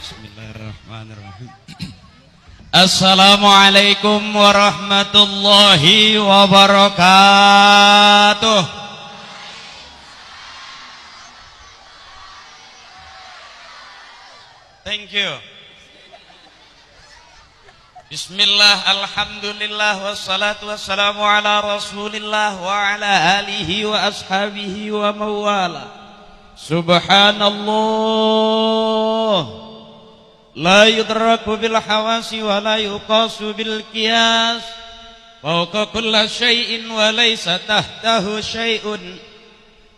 Bismillahirrahmanirrahim. Assalamualaikum warahmatullahi wabarakatuh. Thank you. Bismillah, alhamdulillah, wassalatu wassalamu ala rasulillah wa ala alihi wa ashabihi wa mawala. Subhanallah, la yudraku bil hawasi wa la yuqasu bil qiyas, fawqa kulla syai'in wa laysa tahtahu syai'un,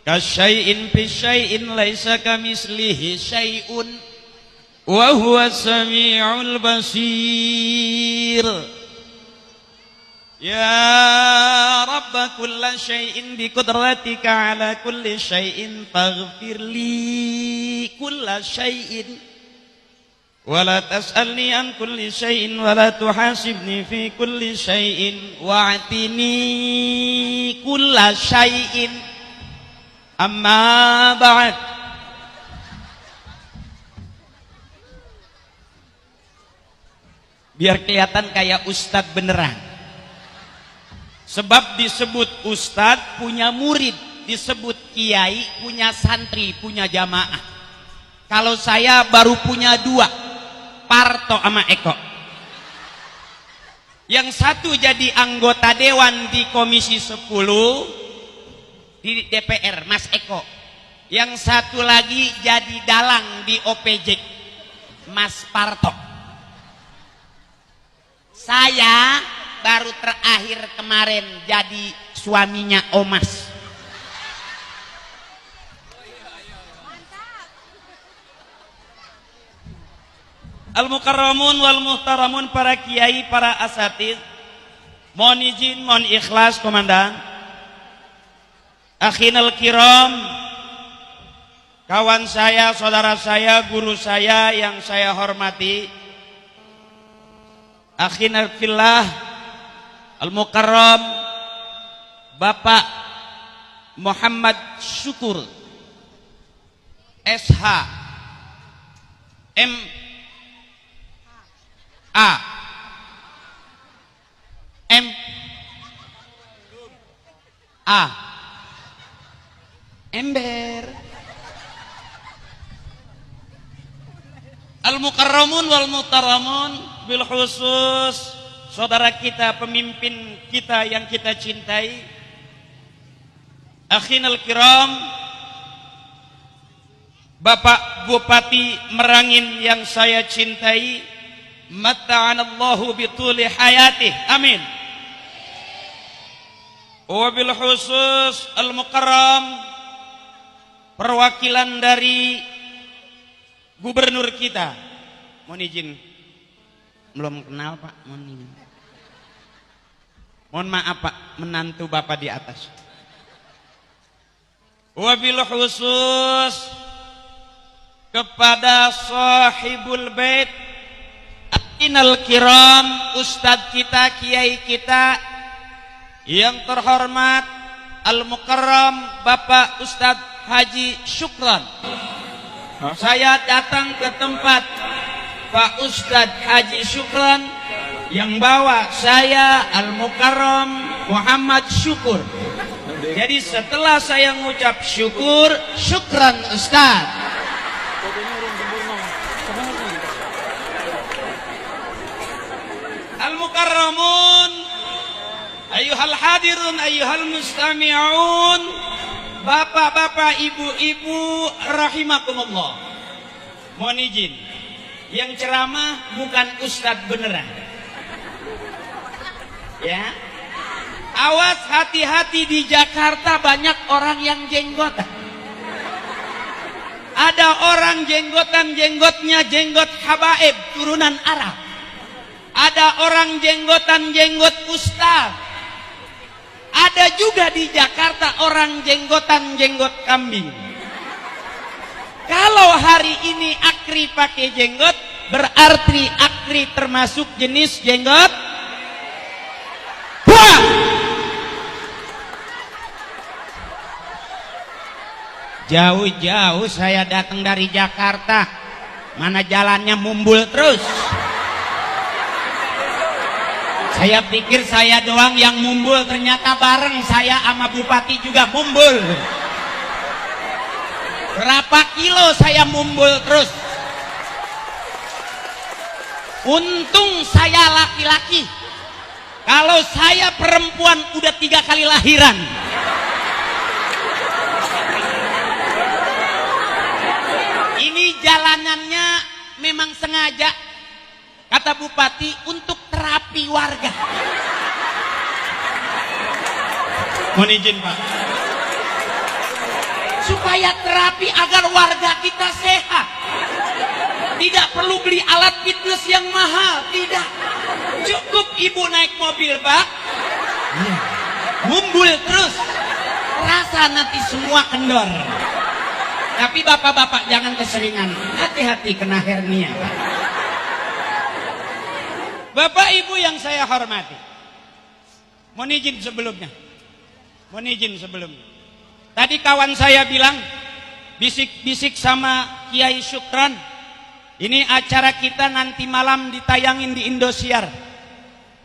kasyai'in fi syai'in laysa kamislihi syai'un, wa huwa sami'ul basir. Ya Rabb kulla syai'in bi qudratika ala kulli syai'in faghfir li kulla syai'in wa la tas'alni an kulli syai'in wa la tuhasibni fi kulli syai'in wa'tini kulla syai'in. Amma ba'd. Biar kelihatan kayak ustadz beneran. Sebab disebut ustadz punya murid, disebut kiai punya santri, punya jamaah. Kalau saya baru punya dua, Parto sama Eko. Yang satu jadi anggota dewan di Komisi 10 di DPR, Mas Eko. Yang satu lagi jadi dalang di OPJ, Mas Parto. Saya baru terakhir kemarin jadi suaminya Omas. Al-mukarramun wal muhtaramun, para kiai, para asatidz, mohon izin, mohon ikhlas komandan. Akhinal kiram, kawan saya, saudara saya, guru saya yang saya hormati. Akhina fillah al-mukarram Bapak Muhammad Syukur SH MA Ember. Al-mukarramun wal muhtaramun, bil khusus saudara kita, pemimpin kita yang kita cintai, akhinal kiram, Bapak Bupati Merangin yang saya cintai, mata'anallahu bituli hayatih, amin. Wabil khusus al-mukarram, perwakilan dari gubernur kita, mohon izin, belum kenal Pak, mohon izin. Mohon maaf Pak, menantu Bapak di atas. Wabil khusus kepada sahibul bait, inal kiram, ustadz kita, kiai kita yang terhormat al-mukarram Bapak Ustadz Haji Syukran. Saya datang ke tempat Pak Ustadz Haji Syukran yang bawa saya Al-Mukarram Muhammad Syukur. Jadi setelah saya ngucap syukur, syukran Ustadz. Al-Mukarramun, ayyuhal hadirun, ayyuhal mustami'un, bapak-bapak, ibu-ibu rahimakumullah. Mohon izin, yang ceramah bukan ustadz beneran. Ya. Awas, hati-hati, di Jakarta banyak orang yang jenggotan. Ada orang jenggotnya jenggot habaib turunan Arab. Ada orang jenggot ustadz. Ada juga di Jakarta orang jenggot kambing. Kalau hari ini akri pakai jenggot, berarti akri termasuk jenis jenggot buang. Jauh-jauh saya datang dari Jakarta Mana jalannya mumbul terus. Saya pikir saya doang yang mumbul, ternyata bareng saya sama bupati juga mumbul. Berapa kilo saya mumbul terus. Untung saya laki-laki. Kalau saya perempuan udah 3 kali lahiran. Ini jalanannya memang sengaja, kata bupati, untuk terapi warga. Mohon izin Pak. Supaya terapi agar warga kita sehat. Tidak perlu beli alat fitness yang mahal, tidak. Cukup ibu naik mobil Pak, mumbul terus, rasa nanti semua kendor. Tapi bapak-bapak jangan keseringan, hati-hati kena hernia. Bapak ibu yang saya hormati, mohon izin sebelumnya. Tadi kawan saya bilang, bisik-bisik sama Kiai Syukran, ini acara kita nanti malam ditayangin di Indosiar.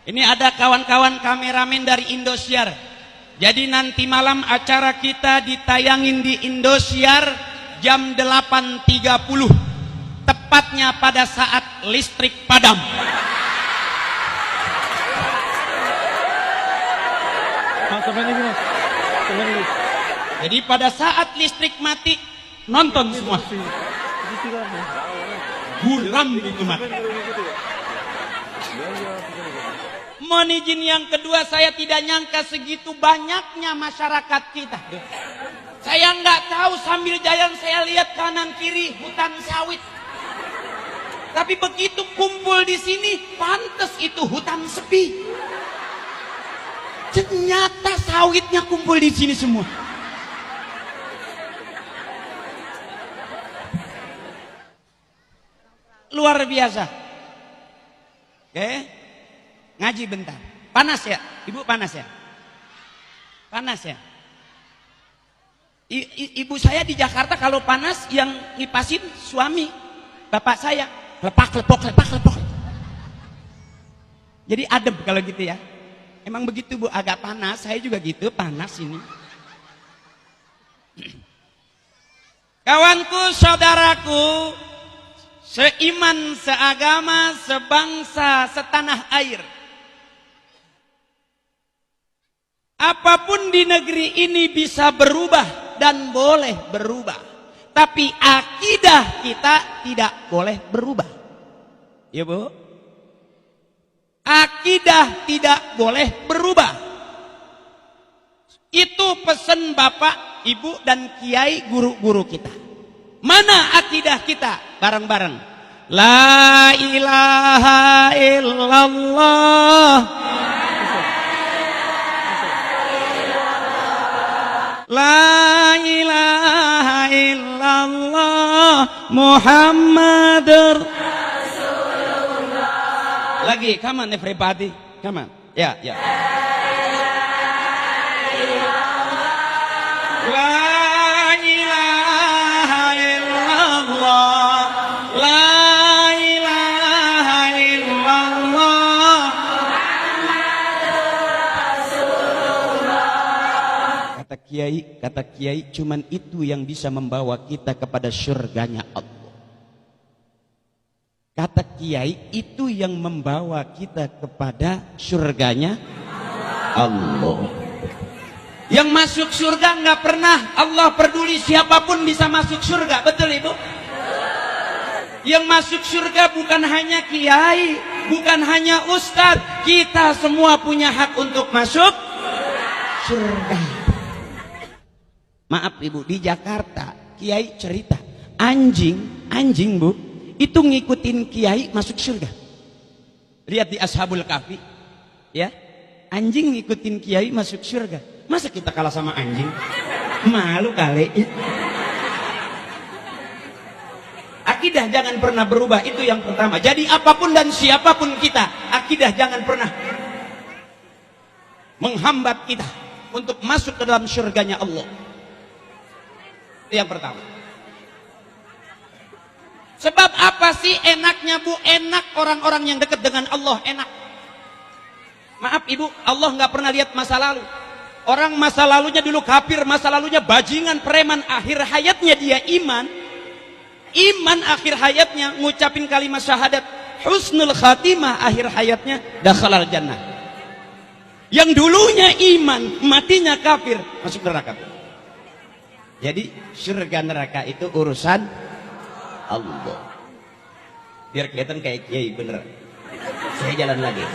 Ini ada kawan-kawan kameramen dari Indosiar. Jadi nanti malam acara kita ditayangin di Indosiar jam 8.30. Tepatnya pada saat listrik padam. Jadi pada saat listrik mati, nonton semua. Buram itu mati. Mohon izin yang kedua, saya tidak nyangka segitu banyaknya masyarakat kita. Saya nggak tahu, sambil jalan saya lihat kanan kiri hutan sawit. Tapi begitu kumpul di sini, pantas itu hutan sepi. Ternyata sawitnya kumpul di sini semua. Luar biasa. Oke, ngaji bentar. Panas ya, ibu panas ya? Panas ya? Ibu saya di Jakarta kalau panas yang ngipasin suami bapak saya. Lepak. Jadi adem kalau gitu ya. Emang begitu Bu, agak panas. Saya juga gitu, panas ini. Kawanku, saudaraku, seiman, seagama, sebangsa, setanah air. Apapun di negeri ini bisa berubah dan boleh berubah. Tapi akidah kita tidak boleh berubah. Ya Bu? Akidah tidak boleh berubah. Itu pesan Bapak, Ibu, dan Kiai guru-guru kita. Mana akidah kita? Bareng-bareng. La ilaha illallah. La ilaha illallah Muhammadur Rasulullah. Lagi, come on everybody, come on. Ya. La ilaha illallah. La ilaha illallah Muhammadur Rasulullah. Kata Kiai, cuman itu yang bisa membawa kita kepada surganya Allah. Kata Kiai, itu yang membawa kita kepada surganya Allah. Yang masuk surga nggak pernah Allah peduli siapapun bisa masuk surga, betul Ibu? Yang masuk surga bukan hanya Kiai, bukan hanya Ustadz, kita semua punya hak untuk masuk surga. Maaf Ibu, di Jakarta Kiai cerita anjing Bu, itu ngikutin Kiai masuk surga. Lihat di Ashabul Kahfi, ya, anjing ngikutin Kiai masuk surga. Masa kita kalah sama anjing? Malu kali. Akidah jangan pernah berubah, itu yang pertama. Jadi apapun dan siapapun kita, akidah jangan pernah menghambat kita untuk masuk ke dalam surganya Allah. Itu yang pertama. Sebab apa sih enaknya Bu? Enak orang-orang yang dekat dengan Allah, enak. Maaf Ibu, Allah nggak pernah lihat masa lalu. Orang masa lalunya dulu kafir, masa lalunya bajingan, preman, akhir hayatnya dia iman. Iman akhir hayatnya ngucapin kalimat syahadat, husnul khatimah akhir hayatnya dakhalal jannah. Yang dulunya iman, matinya kafir, masuk neraka. Jadi surga neraka itu urusan Allah. Biar kelihatan kayak kiai bener. Saya jalan lagi.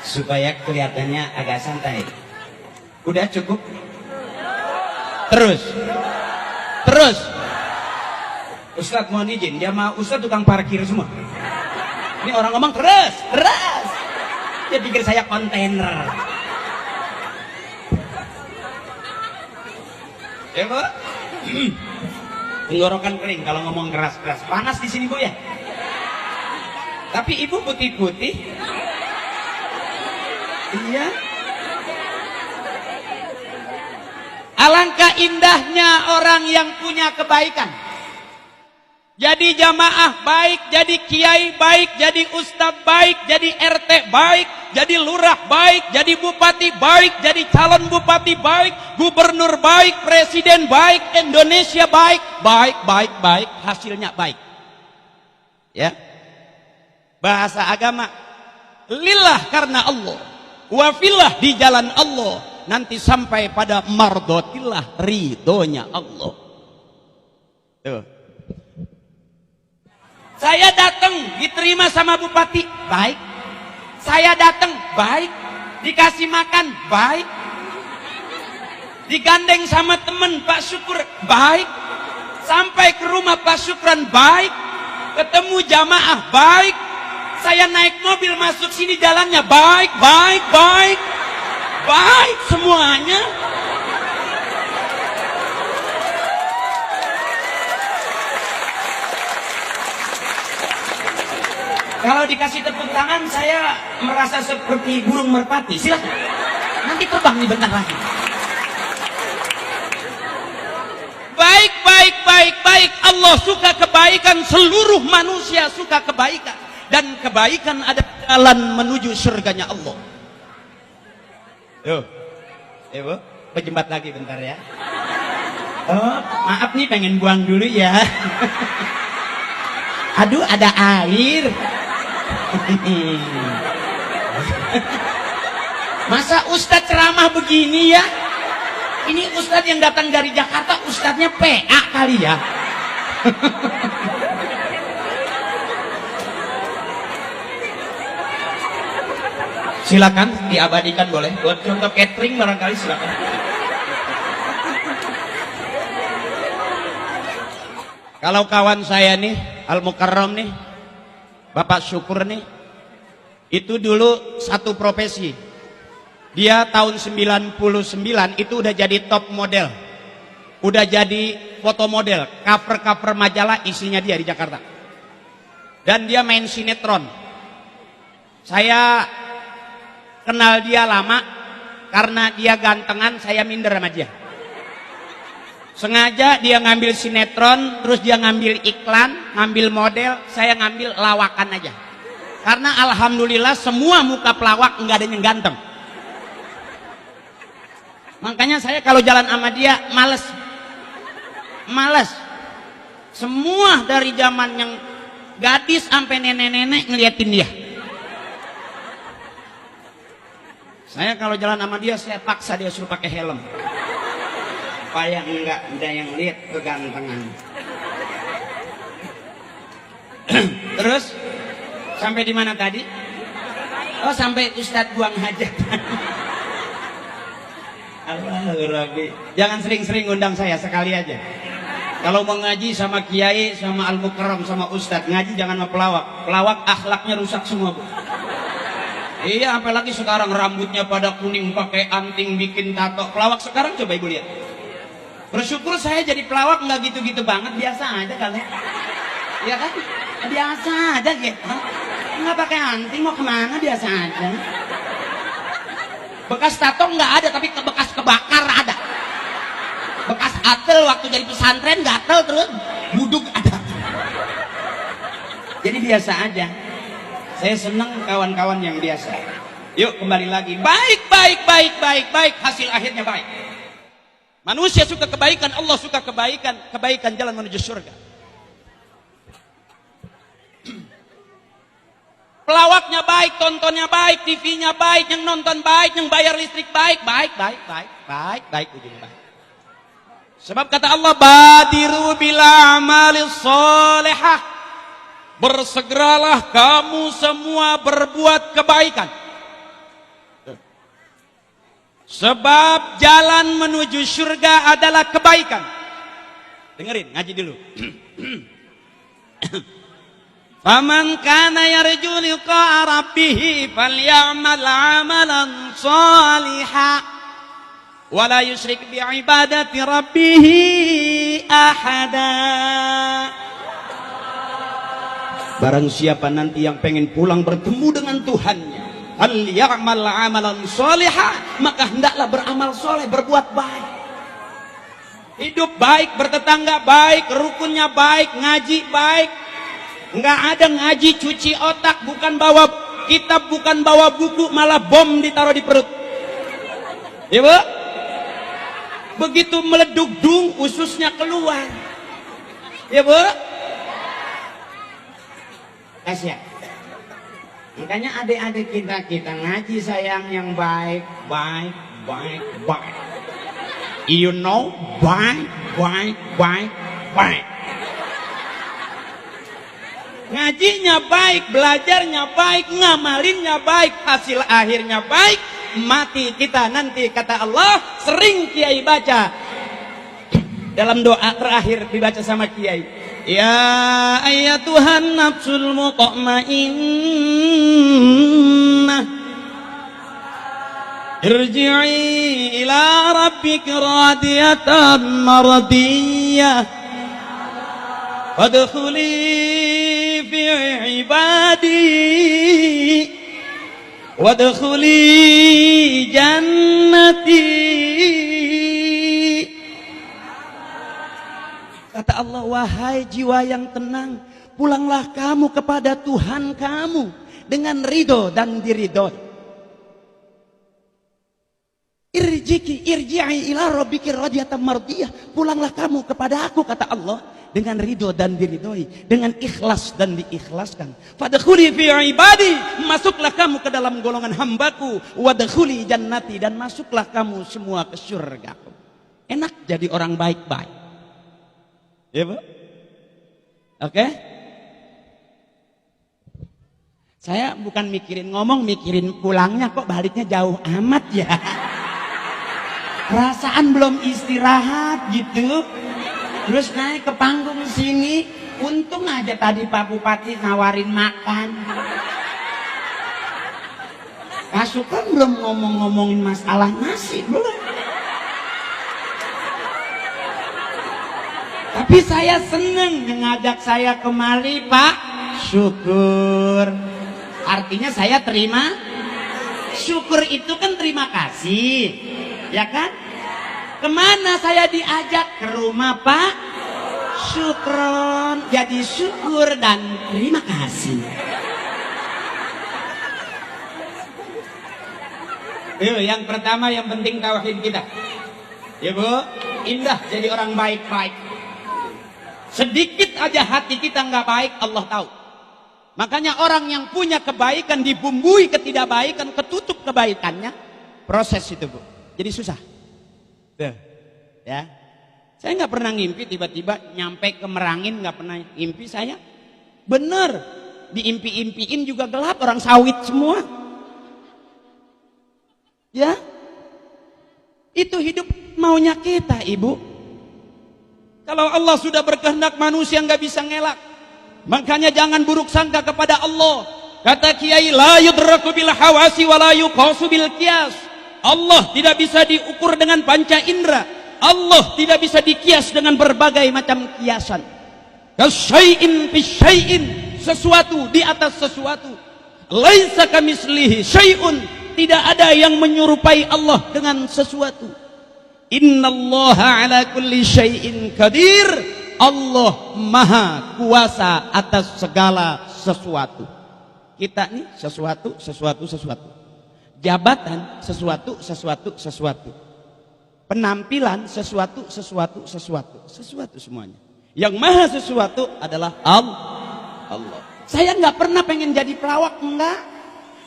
Supaya kelihatannya agak santai. Udah cukup? Terus. Ustadz mohon izin, dia mau Ustadz tukang parkir semua. Ini orang ngomong terus. Dia pikir saya kontainer. Ya Bu? Tenggorokan kering kalau ngomong keras-keras. Panas di sini Bu ya? Tapi Ibu putih-putih. Iya. Alangkah indahnya orang yang punya kebaikan. Jadi jamaah baik, jadi kiai baik, jadi ustadz baik, jadi RT baik, jadi lurah baik, jadi bupati baik, jadi calon bupati baik, gubernur baik, presiden baik, Indonesia baik, baik, hasilnya baik. Ya. Bahasa agama, lillah karena Allah. Wafillah di jalan Allah, nanti sampai pada mardotillah, ridhonya Allah. Tuh. Saya datang diterima sama bupati, baik. Saya datang, baik. Dikasih makan, baik. Digandeng sama temen Pak Syukur, baik. Sampai ke rumah Pak Syukran, baik. Ketemu jamaah, baik. Saya naik mobil masuk sini jalannya baik semuanya. Kalau dikasih tepuk tangan saya merasa seperti burung merpati. Silakan. Nanti terbang nih bentar lagi. Baik. Allah suka kebaikan, seluruh manusia suka kebaikan. Dan kebaikan ada jalan menuju surganya Allah. Tuh. Bu, pejembat lagi bentar ya. Oh, maaf nih pengen buang dulu ya. Aduh, ada air. Masa Ustadz ceramah begini ya? Ini Ustadz yang datang dari Jakarta, Ustadznya PA kali ya. Silakan diabadikan, boleh buat contoh catering barangkali, silakan. Kalau kawan saya nih Al Mukarram nih, Bapak Syukur nih, itu dulu satu profesi. Dia tahun 99 itu udah jadi top model, udah jadi foto model, cover majalah isinya dia di Jakarta. Dan dia main sinetron. Saya kenal dia lama karena dia gantengan, saya minder sama dia. Sengaja dia ngambil sinetron, terus dia ngambil iklan, ngambil model, saya ngambil lawakan aja. Karena alhamdulillah semua muka pelawak nggak ada yang ganteng. Makanya saya kalau jalan sama dia males. Semua dari zaman yang gadis sampai nenek-nenek ngeliatin dia. Saya kalau jalan sama dia, saya paksa dia suruh pakai helm. Supaya enggak ada yang lihat kegantengan. Terus sampai di mana tadi? Oh, sampai Ustadz buang hajat. Rabbi. Jangan sering-sering undang saya, sekali aja. Kalau mau ngaji sama kiai, sama Al Mukarram, sama Ustadz, ngaji jangan sama pelawak. Pelawak akhlaknya rusak semua, Bu. Iya, apalagi sekarang rambutnya pada kuning, pakai anting, bikin tato. Pelawak sekarang coba Ibu lihat. Bersyukur saya jadi pelawak nggak gitu-gitu banget, biasa aja kali. Ya kan? Biasa aja gitu. Nggak pakai anting, mau kemana biasa aja. Bekas tato nggak ada, tapi bekas kebakar ada. Bekas atel waktu jadi pesantren gatel terus buduk ada. Jadi biasa aja. Saya senang kawan-kawan yang biasa. Yuk kembali lagi. Baik, hasil akhirnya baik. Manusia suka kebaikan, Allah suka kebaikan. Kebaikan jalan menuju surga. Pelawaknya baik, tontonnya baik, TV-nya baik, yang nonton baik, yang bayar listrik baik, ujungnya baik. Sebab kata Allah, badiru bila amalis solehah. Bersegeralah kamu semua berbuat kebaikan. Sebab jalan menuju surga adalah kebaikan. Dengerin, ngaji dulu. Faman kana yarju liqa'a rabbih falyamal 'amalan shalihan wa la yusyrik bi ibadati rabbih ahada. Barang siapa nanti yang pengen pulang bertemu dengan Tuhannya, falyamal 'amalan shalihan, maka hendaklah beramal soleh, berbuat baik. Hidup baik, bertetangga baik, rukunnya baik, ngaji baik. Nggak ada ngaji cuci otak, bukan bawa kitab, bukan bawa buku, malah bom ditaruh di perut. Ya Bu? Begitu meleduk dung, ususnya keluar. Ya Bu? Kasihan. Makanya adik-adik kita ngaji sayang yang baik. You know, baik. Ngajinya baik, belajarnya baik, ngamalinnya baik, hasil akhirnya baik. Mati kita nanti, kata Allah, sering Kiai baca dalam doa terakhir dibaca sama Kiai, ya ayyatuhan nafsul mutmainnah irji'i ila rabbika radiyatan mardiyah wadkhuli fi ibadi wadkhuli jannati. Kata Allah, wahai jiwa yang tenang, pulanglah kamu kepada Tuhan kamu dengan ridho dan diridhoi. Irji'i ila rabbiki radiyatan mardiyah, pulanglah kamu kepada aku, kata Allah, dengan ridho dan diridhoi, dengan ikhlas dan diikhlaskan. Fadkhuli fi ibadi, masuklah kamu ke dalam golongan hambaku, wadkhuli jannati, dan masuklah kamu semua ke surgaku. Enak jadi orang baik-baik. Ya Bu? Oke? Saya bukan mikirin ngomong, mikirin pulangnya, kok baliknya jauh amat ya. Perasaan belum istirahat gitu. Terus naik ke panggung sini, untung aja tadi Pak Bupati nawarin makan. Pasukan belum ngomong-ngomongin masalah nasi, belum. Tapi saya seneng mengajak saya kemari, Pak. Syukur. Artinya saya terima. Syukur itu kan terima kasih, ya kan? Kemana saya diajak? Ke rumah Pak Syukron. Jadi syukur dan terima kasih. Yuk, yang pertama yang penting tauhid kita. Ya Bu, indah jadi orang baik-baik. Sedikit aja hati kita nggak baik, Allah tahu. Makanya orang yang punya kebaikan dibumbui ketidakbaikan, ketutup kebaikannya, proses itu Bu. Jadi susah. Tuh, ya. Saya nggak pernah ngimpi tiba-tiba nyampe ke Merangin, nggak pernah ngimpi saya. Bener, diimpi-impiin juga gelap, orang sawit semua. Ya, itu hidup maunya kita, Ibu. Kalau Allah sudah berkehendak, manusia nggak bisa ngelak. Makanya jangan buruk sangka kepada Allah. Kata Kiai, la yudraku bil hawasi wa la yuqasu bil qiyas. Allah tidak bisa diukur dengan panca indera. Allah tidak bisa dikias dengan berbagai macam kiasan. Kasyai'in fi syai'in, sesuatu di atas sesuatu. Laisa kamislihi syai'un, tidak ada yang menyerupai Allah dengan sesuatu. Innallaha ala kulli syai'in qadir. Allah maha kuasa atas segala sesuatu. Kita nih sesuatu. Jabatan sesuatu. Penampilan sesuatu semuanya. Yang maha sesuatu adalah Allah. Saya nggak pernah pengen jadi pelawak, enggak.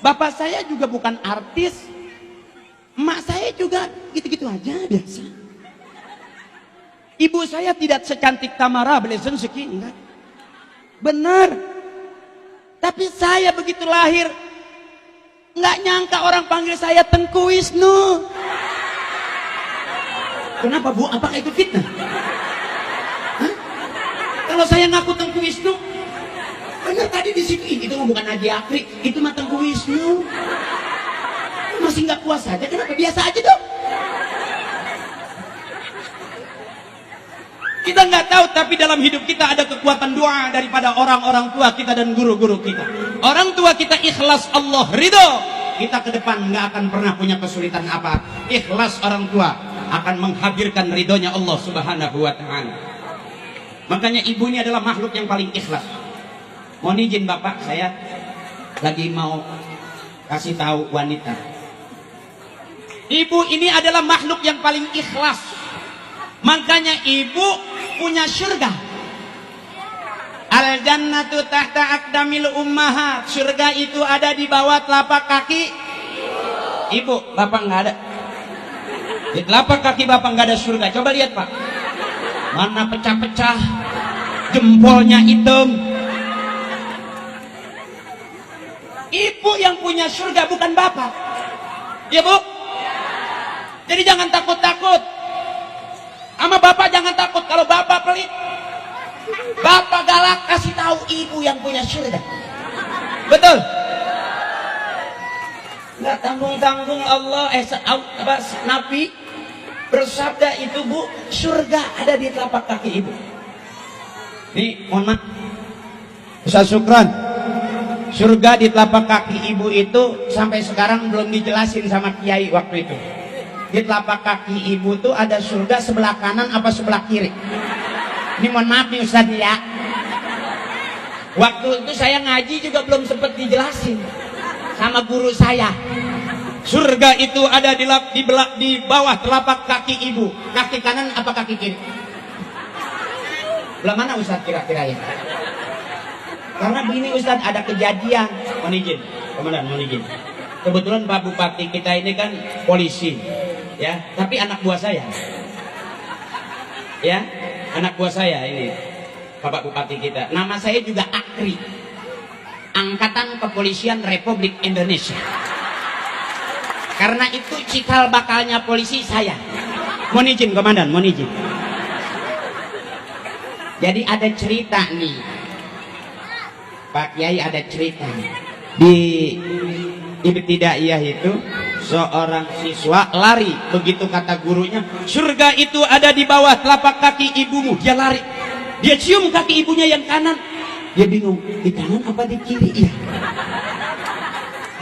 Bapak saya juga bukan artis. Emak saya juga gitu-gitu aja, biasa. Ibu saya tidak secantik Tamara Blesensky, enggak. Benar. Tapi saya begitu lahir, nggak nyangka orang panggil saya Tengku Wisnu. Kenapa Bu? Apakah itu fitnah? Hah? Kalau saya ngaku Tengku Wisnu, benar tadi di situ itu bukan Haji Akri, itu mah Tengku Wisnu. Masih nggak puas aja, kenapa? Biasa aja dong. Kita nggak tahu, tapi dalam hidup kita ada kekuatan doa daripada orang-orang tua kita dan guru-guru kita. Orang tua kita ikhlas, Allah ridho. Kita ke depan nggak akan pernah punya kesulitan apa. Ikhlas orang tua akan menghadirkan ridhonya Allah Subhanahu wa ta'ala. Makanya ibu ini adalah makhluk yang paling ikhlas. Mohon izin Bapak, saya lagi mau kasih tahu wanita. Ibu ini adalah makhluk yang paling ikhlas. Makanya ibu punya surga. Al jannatu tahta aqdamil ummahat. Surga itu ada di bawah telapak kaki ibu. Bapak nggak ada. Di telapak kaki Bapak nggak ada surga. Coba lihat Pak. Mana pecah-pecah, jempolnya hitam. Ibu yang punya surga, bukan Bapak. Ya Bu. Jadi jangan takut-takut. Sama Bapak jangan takut. Kalau Bapak pelit, Bapak galak, kasih tahu ibu yang punya surga. Betul? Nggak tanggung-tanggung Allah, Nabi bersabda itu Bu, surga ada di telapak kaki ibu. Nih, mohon maaf, Ustaz Syukran, surga di telapak kaki ibu itu sampai sekarang belum dijelasin sama Kiai waktu itu. Di telapak kaki ibu tuh ada surga sebelah kanan apa sebelah kiri? Ini mohon maaf nih Ustaz ya. Waktu itu saya ngaji juga belum sempat dijelasin sama guru saya. Surga itu ada di bawah telapak kaki ibu. Kaki kanan apa kaki kiri? Belah mana Ustaz kira-kira ya? Karena gini Ustaz, ada kejadian. Mohon izin, Komandan, mohon izin. Kebetulan Pak Bupati kita ini kan polisi. Ya, tapi anak buah saya. Ya, anak buah saya ini. Bapak Bupati kita. Nama saya juga Akri. Angkatan Kepolisian Republik Indonesia. Karena itu cikal bakalnya polisi saya. Mohon izin Komandan, mohon izin. Jadi ada cerita nih. Pak Kiai ada cerita. Di Ibtidaiyah itu seorang siswa lari, begitu kata gurunya, surga itu ada di bawah telapak kaki ibumu. Dia lari, dia cium kaki ibunya yang kanan, dia bingung, di kanan apa di kiri ya?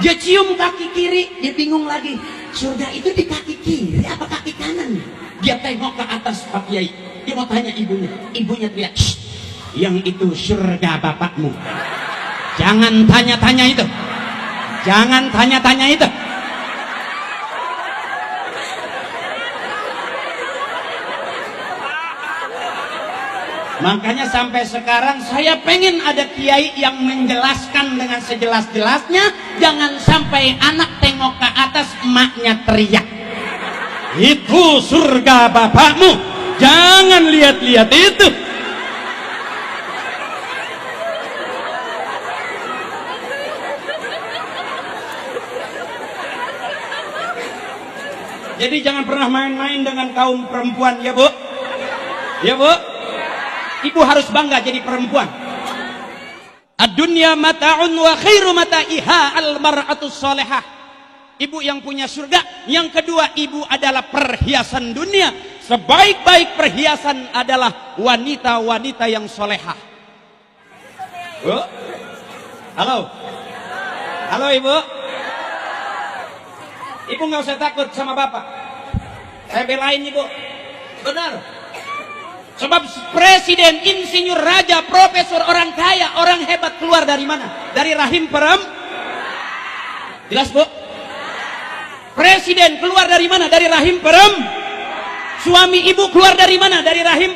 Dia cium kaki kiri, dia bingung lagi, surga itu di kaki kiri apa kaki kanan? Dia tengok ke atas Pak Kiai, dia mau tanya ibunya. Ibunya teriak, yang itu surga bapakmu, jangan tanya-tanya itu, jangan tanya-tanya itu. Makanya sampai sekarang saya pengen ada kiai yang menjelaskan dengan sejelas-jelasnya. Jangan sampai anak tengok ke atas, emaknya teriak, itu surga bapakmu, jangan lihat-lihat itu. Jadi jangan pernah main-main dengan kaum perempuan, ya Bu. Ya Bu. Ibu harus bangga jadi perempuan. Ad-dunya mata'un wa khairu mata'iha al-mar'atus salihah. Ibu yang punya surga. Yang kedua, ibu adalah perhiasan dunia. Sebaik-baik perhiasan adalah wanita-wanita yang solehah. Bu? Halo? Halo Ibu? Ibu nggak usah takut sama bapak. Saya belain ibu. Benar. Sebab presiden, insinyur, raja, profesor, orang kaya, orang hebat keluar dari mana? Dari rahim Jelas bu? Presiden keluar dari mana? Dari rahim Suami ibu keluar dari mana? Dari rahim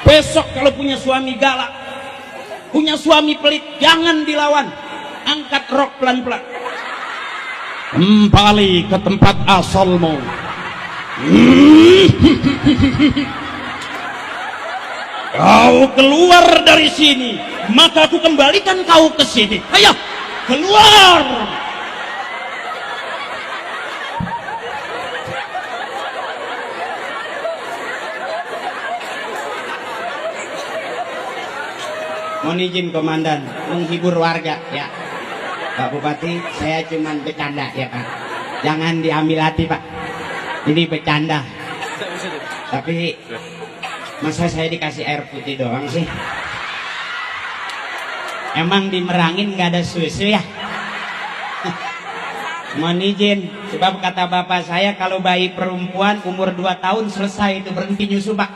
Besok kalau punya suami galak, punya suami pelit, jangan dilawan. Angkat rok pelan-pelan. Kembali ke tempat asalmu. Kau keluar dari sini, maka aku kembalikan kau ke sini. Ayo, keluar. Mohon izin komandan, menghibur warga ya. Pak Bupati, saya cuman bercanda ya Pak. Jangan diambil hati Pak. Ini bercanda. Tapi masa saya dikasih air putih doang sih? Emang dimerangin nggak ada susu ya? Mohon izin, sebab kata bapak saya kalau bayi perempuan umur 2 tahun selesai itu berhenti nyusu Pak.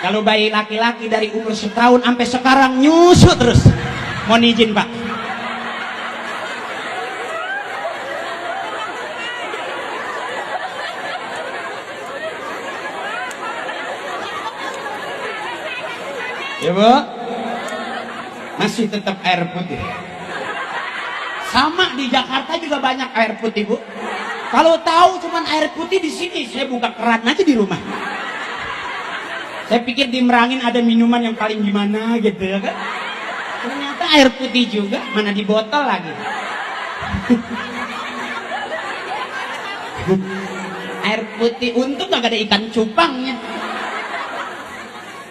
Kalau bayi laki-laki dari umur setahun sampai sekarang nyusu terus. Mohon izin Pak. Ya bu, masih tetap air putih. Sama di Jakarta juga banyak air putih bu. Kalau tahu cuman air putih di sini, saya buka keran aja di rumah. Saya pikir di Merangin ada minuman yang paling gimana gitu ya kan. Ternyata air putih juga, mana di botol lagi. Air putih, untung gak ada ikan cupangnya.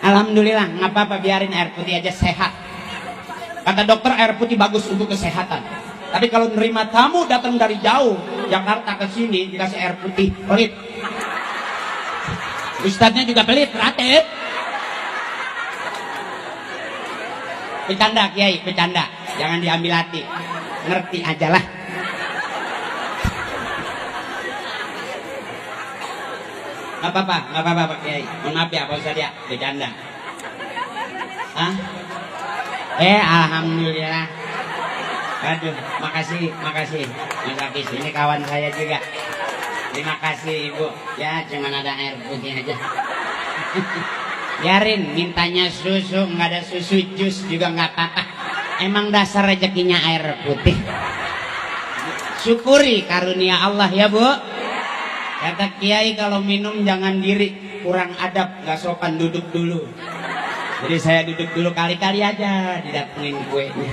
Alhamdulillah, nggak apa-apa, biarin air putih aja, sehat. Kata dokter air putih bagus untuk kesehatan. Tapi kalau nerima tamu datang dari jauh, Jakarta ke sini dikasih air putih, pelit. Ustadznya juga pelit, ratet. Bercanda Kiai, bercanda. Jangan diambil hati. Ngerti aja lah. Gak apa-apa Pak Kiai. Mohon maaf ya Pak Ustadz ya, bercanda. Hah? Alhamdulillah. Aduh, makasih Mas Hafiz. Ini kawan saya juga. Terima kasih Ibu. Ya, cuman ada air putih aja. Biarin, mintanya susu, nggak ada susu jus juga nggak apa-apa. Emang dasar rezekinya air putih. Syukuri karunia Allah ya Bu. Kata Kiai kalau minum jangan diri, kurang adab, nggak sopan, duduk dulu. Jadi saya duduk dulu, kali-kali aja didatengin kuenya.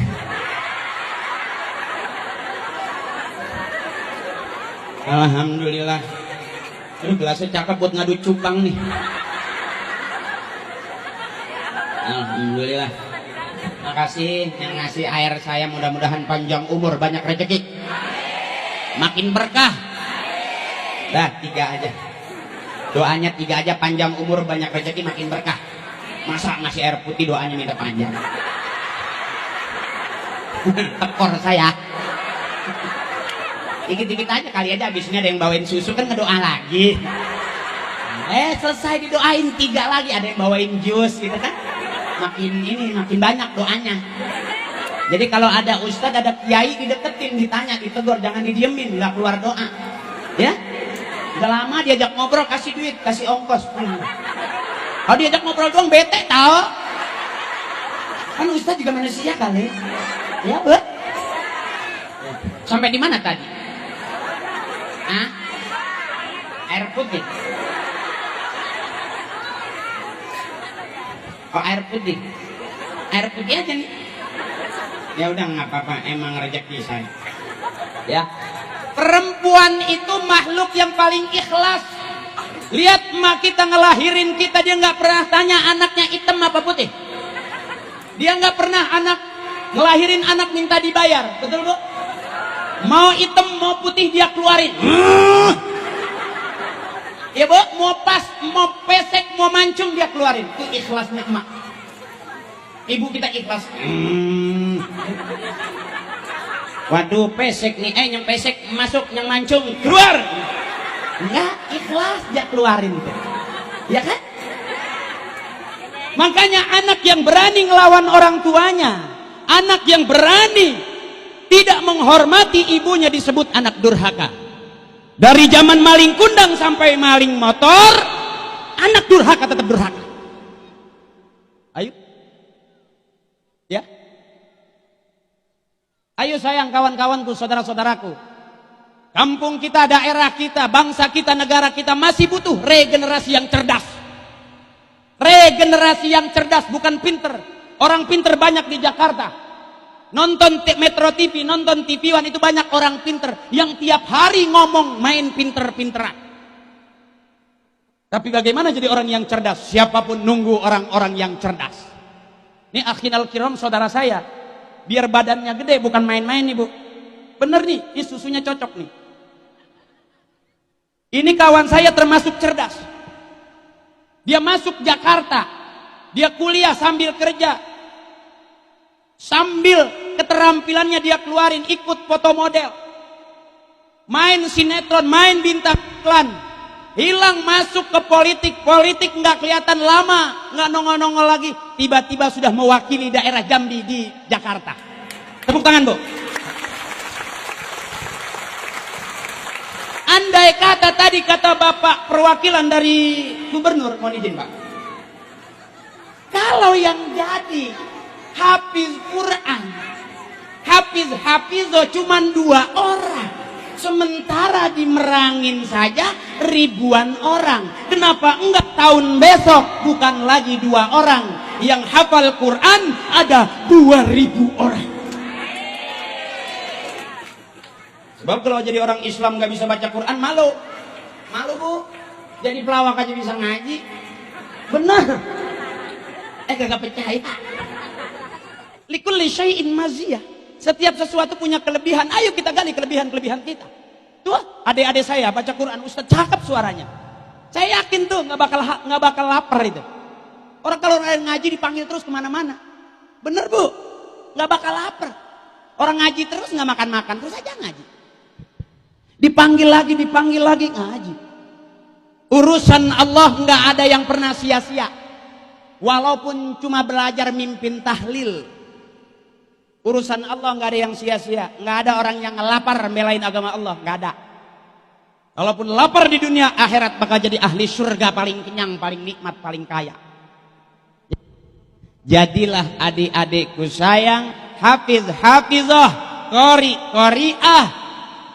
Alhamdulillah. Aduh, gelasnya cakep buat ngadu cupang nih. Alhamdulillah. Makasih yang ngasih air saya, mudah-mudahan panjang umur, banyak rezeki, makin berkah. Dah 3 aja. Doanya 3 aja, panjang umur, banyak rezeki, makin berkah. Masa ngasih air putih doanya minta panjang? Tekor saya. Dikit-dikit aja, kali aja abis ini ada yang bawain susu kan ngedoa lagi. Selesai didoain 3 lagi, ada yang bawain jus gitu kan. Makin banyak doanya. Jadi kalau ada ustadz, ada kiai, dideketin, ditanya, ditegur, jangan didiemin, nggak keluar doa. Ya? Udah lama diajak ngobrol, kasih duit, kasih ongkos. Kalau diajak ngobrol doang bete tau. Kan ustadz juga manusia kali. Ya, Bu. Sampai di mana tadi? Hah? Air putih. Oh, air putih. Air putih aja nih. Ya udah nggak apa-apa, emang rezeki saya. Ya. Perempuan itu makhluk yang paling ikhlas. Lihat emak kita ngelahirin kita, dia nggak pernah tanya anaknya hitam apa putih. Dia nggak pernah ngelahirin anak minta dibayar, betul Bu? Mau hitam mau putih dia keluarin. Ya Bu, mau pas, mau pesek, mau mancung dia keluarin. Itu ikhlasnya emak. Ibu kita ikhlas. Waduh, pesek nih, yang pesek masuk, yang mancung keluar. Enggak, ikhlas dia keluarin tuh. Ya kan? Makanya anak yang berani ngelawan orang tuanya, anak yang berani tidak menghormati ibunya disebut anak durhaka. Dari zaman maling kundang sampai maling motor, anak durhaka tetap durhaka. Ayo. Ya. Ayo sayang kawan-kawanku, saudara-saudaraku. Kampung kita, daerah kita, bangsa kita, negara kita masih butuh regenerasi yang cerdas. Regenerasi yang cerdas, bukan pinter. Orang pinter banyak di Jakarta. Nonton Metro TV, nonton TV One itu banyak orang pinter yang tiap hari ngomong main pinter-pinteran. Tapi bagaimana jadi orang yang cerdas? Siapapun nunggu orang-orang yang cerdas. Ini akhinal kiram saudara saya, biar badannya gede, bukan main-main nih bu. Bener nih, ini susunya cocok nih. Ini kawan saya termasuk cerdas. Dia masuk Jakarta, dia kuliah sambil kerja, sambil keterampilannya dia keluarin, ikut foto model, main sinetron, main bintang iklan, hilang masuk ke politik nggak kelihatan lama, nggak nongol-nongol lagi, tiba-tiba sudah mewakili daerah Jambi di Jakarta. Tepuk tangan bu. Andai kata tadi kata Bapak perwakilan dari gubernur, mohon izin Pak, kalau yang jadi hafiz Quran, hafizo cuman 2 orang, sementara di Merangin saja ribuan orang. Kenapa enggak tahun besok bukan lagi 2 orang yang hafal Quran, ada 2.000 orang? Sebab kalau jadi orang Islam gak bisa baca Quran, malu bu. Jadi pelawak aja bisa ngaji, benar? Gak percaya. Likulli syai'in maziyah. Setiap sesuatu punya kelebihan. Ayo kita gali kelebihan-kelebihan kita. Tuh, adik-adik saya baca Quran, Ustaz cakep suaranya. Saya yakin tuh nggak bakal lapar itu. Orang kalau orang ngaji dipanggil terus kemana-mana, bener bu, nggak bakal lapar. Orang ngaji terus nggak makan-makan terus aja ngaji. Dipanggil lagi ngaji. Urusan Allah nggak ada yang pernah sia-sia. Walaupun cuma belajar mimpin tahlil, urusan Allah nggak ada yang sia-sia. Nggak ada orang yang lapar belain agama Allah, nggak ada. Walaupun lapar di dunia, akhirat bakal jadi ahli surga, paling kenyang, paling nikmat, paling kaya. Jadilah adik-adikku sayang, hafizah, qari'ah,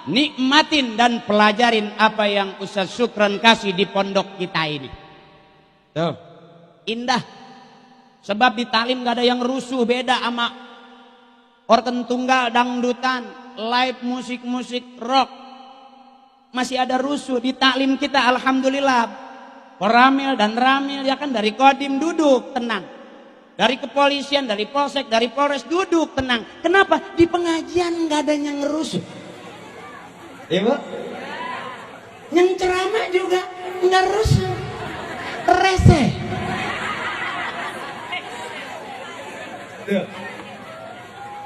nikmatin dan pelajarin apa yang Ustaz Syukran kasih di pondok kita ini. Tuh, indah. Sebab di talim gak ada yang rusuh, beda sama organ tunggal, dangdutan, live musik rock. Masih ada rusuh di taklim kita, alhamdulillah. Koramil dan ramil ya kan, dari kodim duduk tenang. Dari kepolisian, dari polsek, dari polres duduk tenang. Kenapa? Di pengajian gak ada yang rusuh. Ibu, yang ceramah juga nggak rusuh, reseh.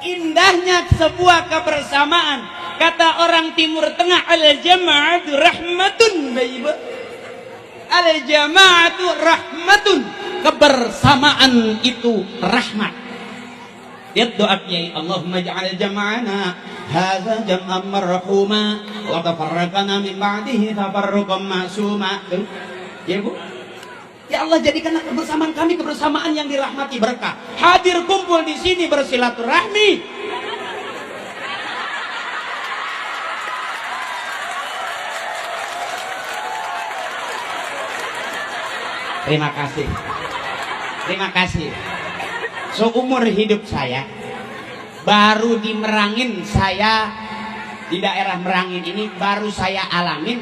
Indahnya sebuah kebersamaan. Kata orang Timur Tengah, al-jama'atu rahmatun, ibu. Al-jama'atu rahmatun, kebersamaan itu rahmat. Lihat doa Kiai, Allahumma ja'al jama'ana hadza jam'an marhuma wa tafarraqana min ba'dihi tafarruqan ma'suma. Ya Bu. Ya Allah, jadikanlah kebersamaan kami kebersamaan yang dirahmati, berkah. Hadir kumpul di sini bersilaturahmi. Terima kasih. Terima kasih. Seumur hidup saya baru di Merangin, saya di daerah Merangin ini baru saya alamin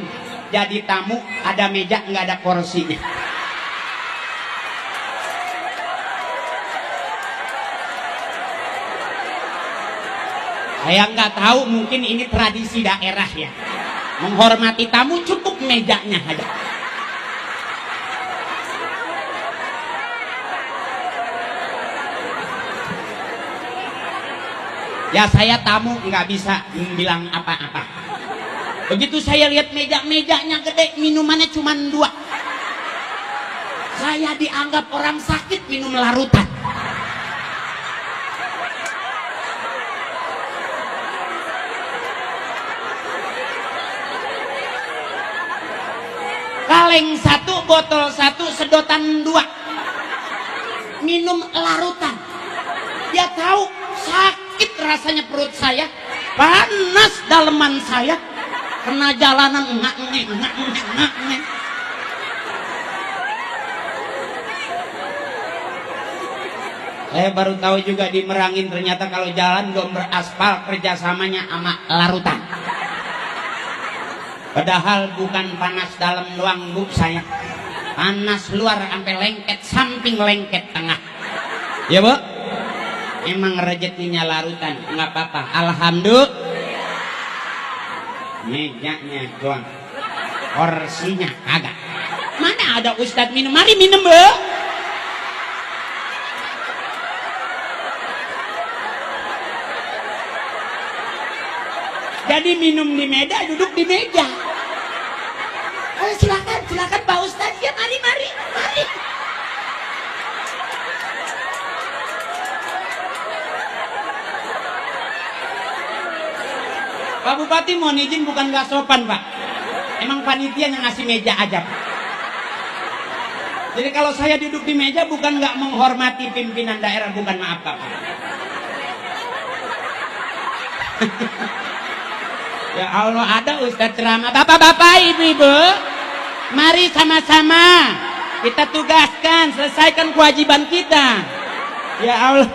jadi tamu ada meja nggak ada kursinya. Saya nggak tahu, mungkin ini tradisi daerah ya, menghormati tamu cukup mejanya aja. Ya saya tamu nggak bisa bilang apa-apa. Begitu saya lihat mejanya gede, minumannya cuma 2. Saya dianggap orang sakit minum larutan. Kaleng 1, botol 1, sedotan 2. Minum larutan. Dia tahu sakit rasanya perut saya, panas daleman saya, kena jalanan enak. Saya baru tahu juga di Merangin ternyata kalau jalan belum beraspal kerjasamanya sama larutan. Padahal bukan panas dalam doang bu saya, panas luar sampai lengket samping lengket tengah. Ya bu, emang rezekinya larutan, nggak apa-apa. Alhamdulillah. Mejanya doang, porsinya agak. Mana ada ustadz minum? Mari minum bu. Jadi minum di meja, duduk di meja. Oh, silakan Pak Ustadz. Ya mari. Pak Bupati mohon izin, bukan gak sopan Pak. Emang panitia yang ngasih meja aja. Jadi kalau saya duduk di meja bukan gak menghormati pimpinan daerah, bukan, maaf Pak. Ya Allah, ada Ustadz ceramah. Bapak-bapak, ibu-ibu, mari sama-sama kita tugaskan, selesaikan kewajiban kita. Ya Allah,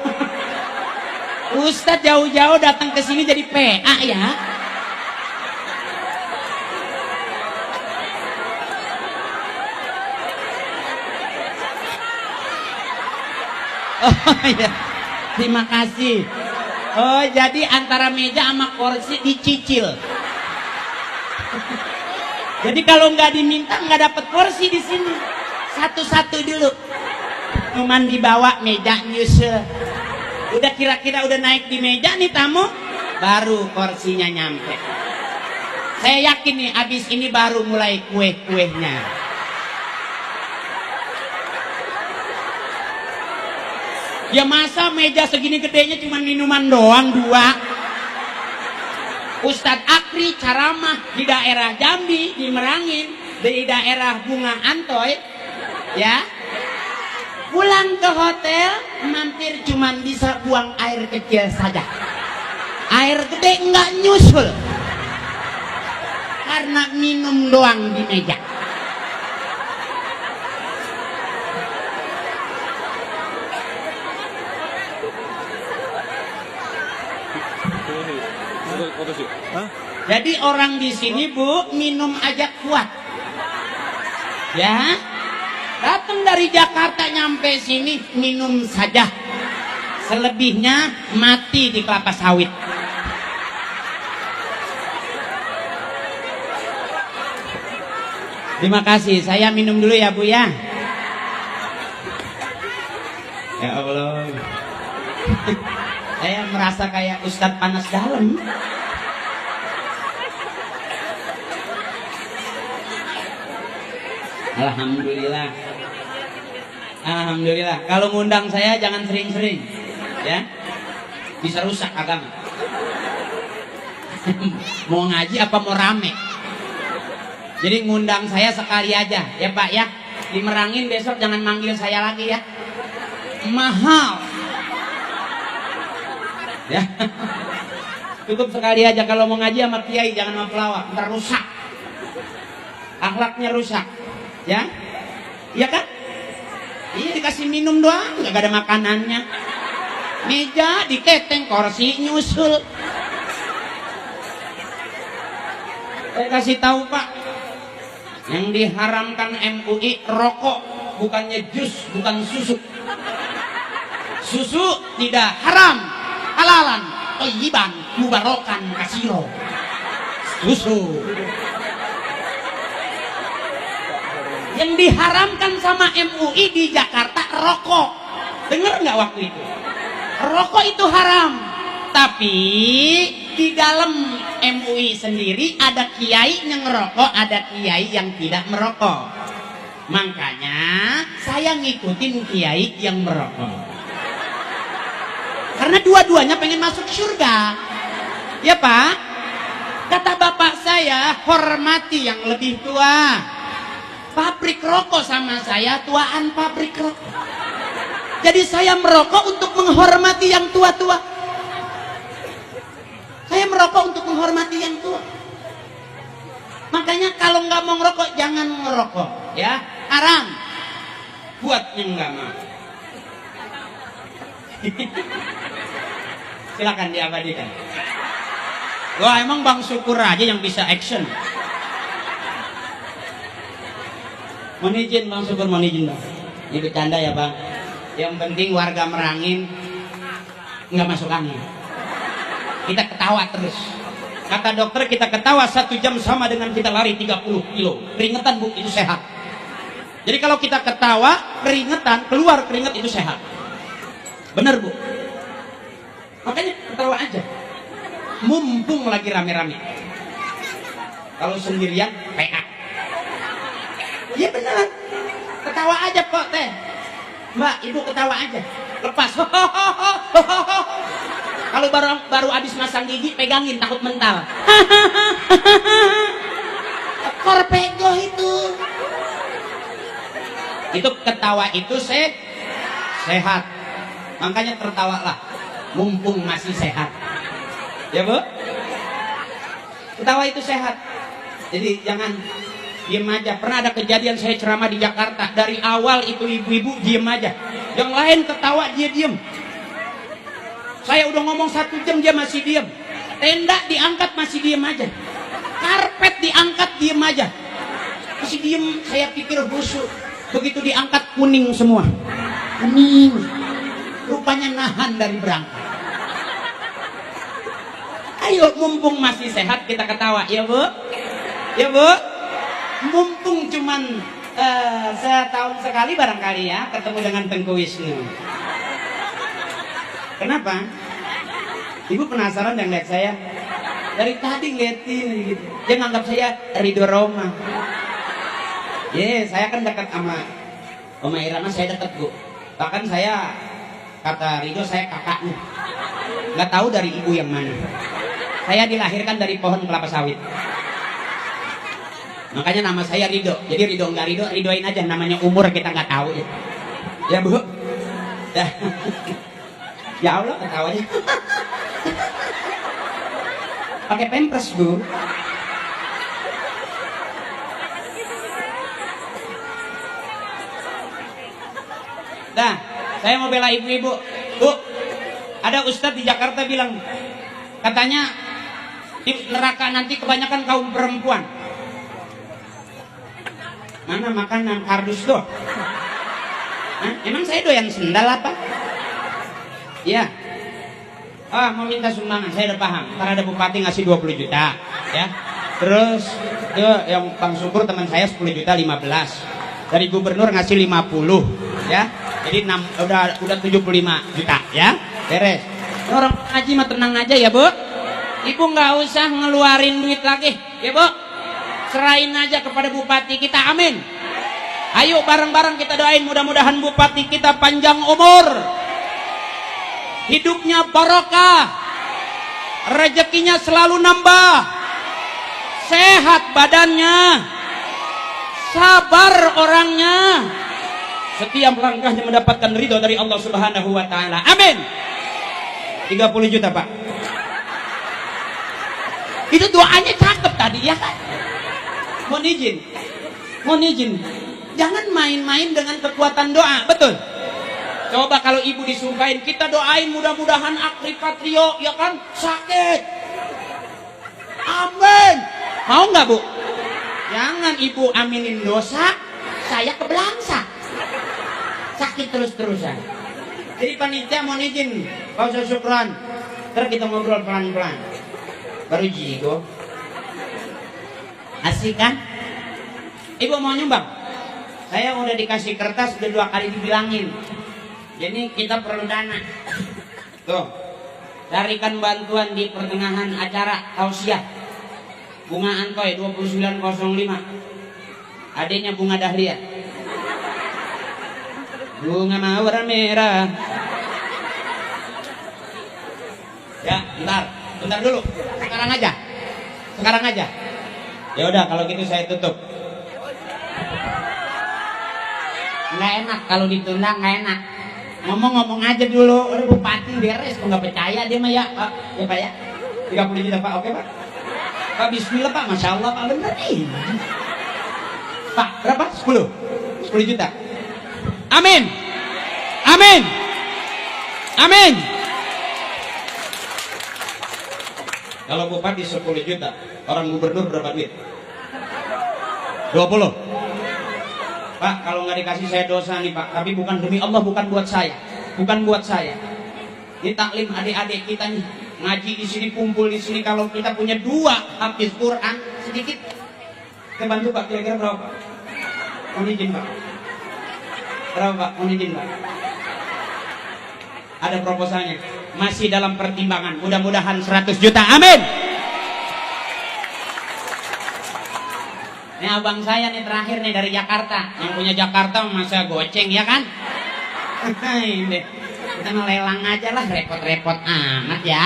Ustadz jauh-jauh datang ke sini jadi PA ya. Oh ya, terima kasih. Oh, jadi antara meja sama kursi dicicil. Jadi kalau nggak diminta nggak dapat kursi di sini. Satu-satu dulu. Cuman dibawa meja nyusul. Udah kira-kira udah naik di meja nih tamu, baru kursinya nyampe. Saya yakin nih abis ini baru mulai kue-kuenya. Ya masa meja segini gedenya cuma minuman doang 2. Ustadz Akri ceramah di daerah Jambi, di Merangin, di daerah Bunga Antoy, ya. Pulang ke hotel, mampir cuma bisa buang air kecil saja. Air gede nggak nyusul, karena minum doang di meja. Jadi orang di sini bu minum aja kuat, ya. Datang dari Jakarta nyampe sini minum saja, selebihnya mati di kelapa sawit. Terima kasih, saya minum dulu ya bu ya. Ya Allah, saya merasa kayak Ustadz panas dalam. Alhamdulillah. Alhamdulillah. Kalau ngundang saya jangan sering-sering, ya. Bisa rusak agama. Mau ngaji apa mau rame? Jadi ngundang saya sekali aja, ya Pak ya. Di Merangin besok jangan manggil saya lagi ya. Mahal. Ya. Cukup sekali aja kalau mau ngaji sama kiai, jangan sama pelawak, ntar rusak. Akhlaknya rusak. Ya, iya kan? Iya, dikasih minum doang, nggak ada makanannya. Meja diketeng, kursi nyusul. Saya kasih tahu Pak, yang diharamkan MUI rokok, bukannya jus, bukan susu. Susu tidak haram, halalan, thayyiban, mubarokan, kasiro. Susu. Yang diharamkan sama MUI di Jakarta rokok. Dengar nggak waktu itu? Rokok itu haram. Tapi di dalam MUI sendiri ada kiai yang ngerokok, ada kiai yang tidak merokok. Makanya saya ngikutin kiai yang merokok. Karena dua-duanya pengen masuk surga. Ya Pak? Kata bapak saya, hormati yang lebih tua. Pabrik rokok sama saya tuaan pabrik rokok. Jadi saya merokok untuk menghormati yang tua-tua. Saya merokok untuk menghormati yang tua. Makanya kalau nggak mau ngerokok, jangan ngerokok, ya, haram. Buat yang nggak mau. Silakan diabadikan. Wah, emang Bang Syukur aja yang bisa action. Mohon izin Bang Syukur, mohon izin Bang. Ini bercanda ya Bang. Yang penting warga Merangin nggak masuk angin. Kita ketawa terus. Kata dokter kita ketawa 1 jam sama dengan kita lari 30 kilo. Keringetan Bu, itu sehat. Jadi kalau kita ketawa, keringetan, keluar keringet itu sehat. Bener Bu. Makanya ketawa aja. Mumpung lagi rame-rame. Kalau sendirian, PA. Iya beneran. Ketawa aja kok teh. Mbak, ibu ketawa aja. Lepas. Kalau baru habis masang gigi, pegangin takut mental. Korpego itu. Itu ketawa itu sehat. Makanya tertawalah. Mumpung masih sehat. Ya Bu? Ketawa itu sehat. Jadi jangan diem aja. Pernah ada kejadian saya ceramah di Jakarta. Dari awal itu ibu-ibu diem aja. Yang lain ketawa, dia diem. Saya udah ngomong 1 jam dia masih diem. Tenda diangkat masih diem aja. Karpet diangkat diem aja. Masih diem, saya pikir busuk. Begitu diangkat kuning semua. Kuning. Rupanya nahan dari berangkat. Ayo mumpung masih sehat kita ketawa, ya Bu? Ya Bu? Mumpung cuman setahun sekali barangkali ya ketemu dengan Tengku Wisnu. Kenapa? Ibu penasaran yang lihat saya? Dari tadi ngeliatin gitu. Dia nganggap saya Ridho Roma. Saya kan dekat sama Oma Irama, saya dekat Bu. Bahkan saya kata Ridho saya kakaknya. Nggak tahu dari ibu yang mana. Saya dilahirkan dari pohon kelapa sawit. Makanya nama saya Ridho. Jadi Ridho nggak Ridho, Ridhoin aja. Namanya umur kita nggak tahu ya. Ya Bu. Dah. Ya Allah ketawanya. Pakai pampers Bu. Dah, saya mau bela ibu-ibu. Bu, ada ustadz di Jakarta bilang, katanya di neraka nanti kebanyakan kaum perempuan. Mana makanan kardus doh? Emang saya doyan sendal apa? Ya. Mau minta sumbangan, saya udah paham. Ntar ada bupati ngasih 20 juta, ya. Terus yang Bang Syukur teman saya 10 juta 15. Dari gubernur ngasih 50, ya. Jadi udah 75 juta, ya. Beres. Orang haji mah tenang aja ya, Bu. Ibu nggak usah ngeluarin duit lagi, ya Bu. Serahin aja kepada bupati kita, amin. Ayo bareng-bareng kita doain mudah-mudahan bupati kita panjang umur, hidupnya barokah, rezekinya selalu nambah, sehat badannya, sabar orangnya, setiap langkahnya mendapatkan ridho dari Allah Subhanahu wa Ta'ala, amin. 30 juta Pak. Itu doanya cakep tadi ya kan? Mohon izin. Jangan main-main dengan kekuatan doa, betul? Coba kalau ibu disumpahin, kita doain mudah-mudahan Akri Patrio, ya kan? Sakit. Amin. Mau nggak Bu? Jangan ibu aminin dosa, saya kebelangsa. Sakit terus-terusan. Jadi panitia mohon izin, Pak Ustaz Syukran. Ntar kita ngobrol pelan-pelan. Baru jigo. Asik kan? Ibu mau nyumbang? Saya udah dikasih kertas, udah 2 kali dibilangin. Jadi kita perlu dana. Tuh, Carikan bantuan di pertengahan acara tausiah. Bunga Antoy 2905. Adanya Bunga Dahlia. Bunga mawar merah. Ya, bentar dulu. Sekarang aja. Ya udah, kalau gitu saya tutup. Nggak enak kalau ditunda, nggak enak. Ngomong aja dulu. Udah bupati beres, kok nggak percaya dia mah ya Pak. Ya Pak ya. 30 juta Pak, oke Pak. Pak Bismillah Pak, Masya Allah Pak, bener nih. Pak, berapa? 10 juta. Amin. Kalau bupati 10 juta, orang gubernur berapa duit? 20. Pak, kalau nggak dikasih saya dosa nih Pak, tapi bukan demi Allah, bukan buat saya. Ini taklim adik-adik kita nih, ngaji di sini, kumpul di sini. Kalau kita punya 2 hafiz Quran sedikit, kita bantu Pak. Kira-kira berapa Pak? Mohon izin Pak. Berapa Pak? Mohon izin Pak. Ada proposalnya, masih dalam pertimbangan. Mudah-mudahan 100 juta. Amin. Ini abang saya nih terakhir nih dari Jakarta. Yang punya Jakarta masa goceng ya kan? Ini kita ngelelang aja lah, repot-repot amat ya.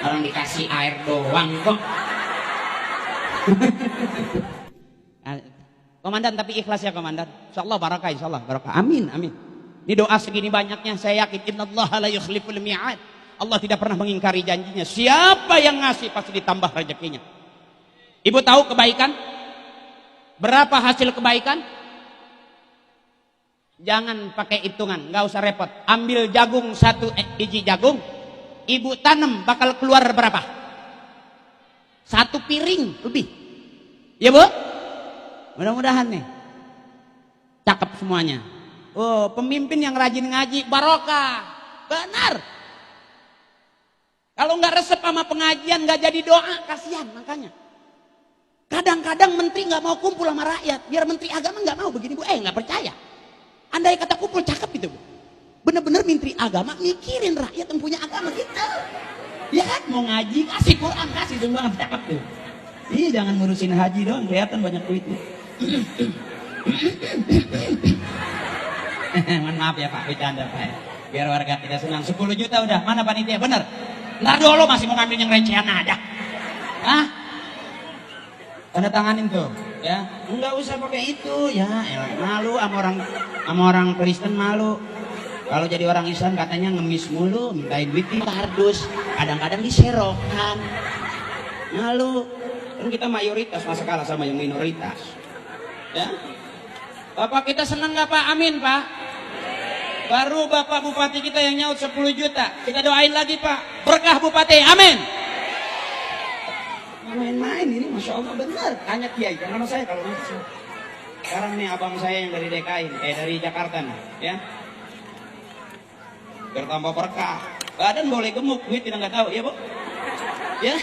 Orang dikasih air doang kok. Komandan, tapi ikhlas ya Komandan. Insyaallah barakah, insyaallah barakah. Amin. Ini doa segini banyaknya, saya yakin innallaha la yukhliful mi'ad. Allah tidak pernah mengingkari janjinya. Siapa yang ngasih pasti ditambah rezekinya. Ibu tahu kebaikan? Berapa hasil kebaikan? Jangan pakai hitungan, nggak usah repot. Ambil jagung 1 biji jagung, ibu tanam bakal keluar berapa? 1 piring lebih. Ya Bu? Mudah-mudahan nih cakep semuanya. Oh, pemimpin yang rajin ngaji barokah. Benar. Kalau nggak resep sama pengajian nggak jadi doa, kasihan makanya. Kadang-kadang menteri nggak mau kumpul sama rakyat, biar menteri agama nggak mau begini Bu. Nggak percaya. Andai kata kumpul cakep itu Bu. Bener-bener menteri agama mikirin rakyat yang punya agama gitu. Ya kan mau ngaji kasih Quran, kasih sumbangan cakep tuh. Iya, jangan ngurusin haji doang, kelihatan banyak duitnya. Mohon maaf ya Pak, bercanda Pak. Biar warga tidak senang. 10 juta udah, mana panitia? Bener. Ntar dulu masih mau ngambil yang recehan aja. Hah? Tanda tanganin tuh, ya. Enggak usah pakai itu, ya. Malu sama orang Kristen malu. Kalau jadi orang Islam katanya ngemis mulu, mintain duit di kardus, kadang-kadang diserokan. Malu. Kan kita mayoritas, masa kalah sama yang minoritas. Ya. Bapak kita senang nggak Pak? Amin Pak. Baru Bapak Bupati kita yang nyaut 10 juta. Kita doain lagi Pak. Berkah Bupati. Amin. Main-main ini Masya Allah benar. Tanya Kiai, nama saya kalau nanti. Sekarang nih abang saya yang dari DKI, dari Jakarta nih, ya. Bertambah berkah. Badan boleh gemuk, duit tidak nggak tahu, ya Bu? Ya.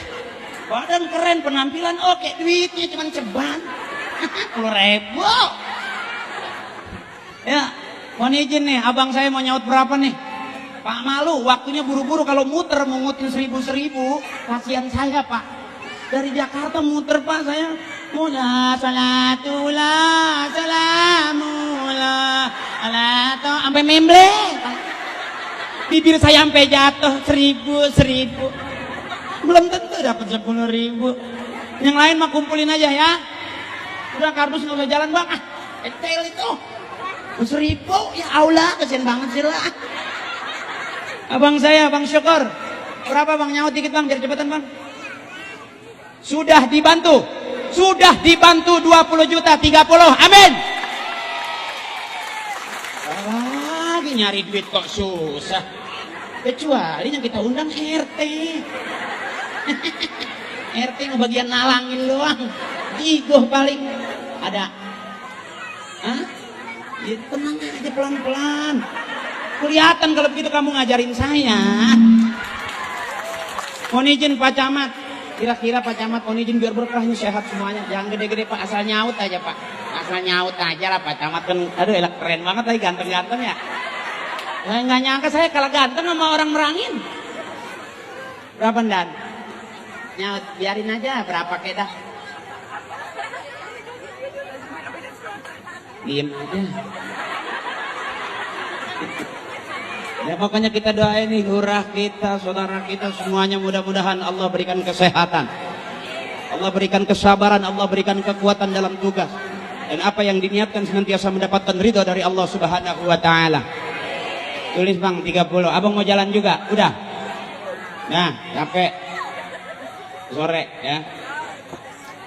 Badan keren, penampilan oke, duitnya cuma ceban. 10.000. Ya, mohon izin nih, abang saya mau nyaut berapa nih? Pak malu, waktunya buru-buru kalau muter mau ngutin 1.000. Kasihan saya Pak. Dari Jakarta muter Pak saya. Mula salatullah salamullah salatu sampai membleng. Bibir saya sampai jatuh 1.000. Belum tentu dapat 10.000. Yang lain mah kumpulin aja ya. Udah kardus nggak usah jalan Bang. Kecil itu. 1.000 ya Allah, kasihan banget sih lah. Abang saya, Bang Syukur. Berapa Bang? Nyaut dikit Bang, biar cepetan Bang. Sudah dibantu 20 juta 30. Amin. Lagi nyari duit kok susah. Kecuali yang kita undang RT. RT ngebagian nalangin doang. Igoh paling ada. Hah? Ya, tenang aja pelan-pelan. Kelihatan kalau begitu kamu ngajarin saya. Mohon izin Pak Camat. Kira-kira Pak Camat mohon izin biar berkahnya sehat semuanya. Jangan gede-gede Pak, asal nyaut aja Pak. Asal nyaut aja lah Pak Camat kan. Aduh elak keren banget lagi, ganteng-ganteng ya. Nggak nyangka saya kalah ganteng sama orang Merangin. Berapa dan? Nyaut, biarin aja berapa kek dah. Diem aja. Ya pokoknya kita doain nih lurah kita, saudara kita semuanya mudah-mudahan Allah berikan kesehatan. Allah berikan kesabaran, Allah berikan kekuatan dalam tugas. Dan apa yang diniatkan senantiasa mendapatkan ridho dari Allah Subhanahu wa taala. Tulis Bang 30. Abang mau jalan juga? Udah. Nah, capek. Sore ya.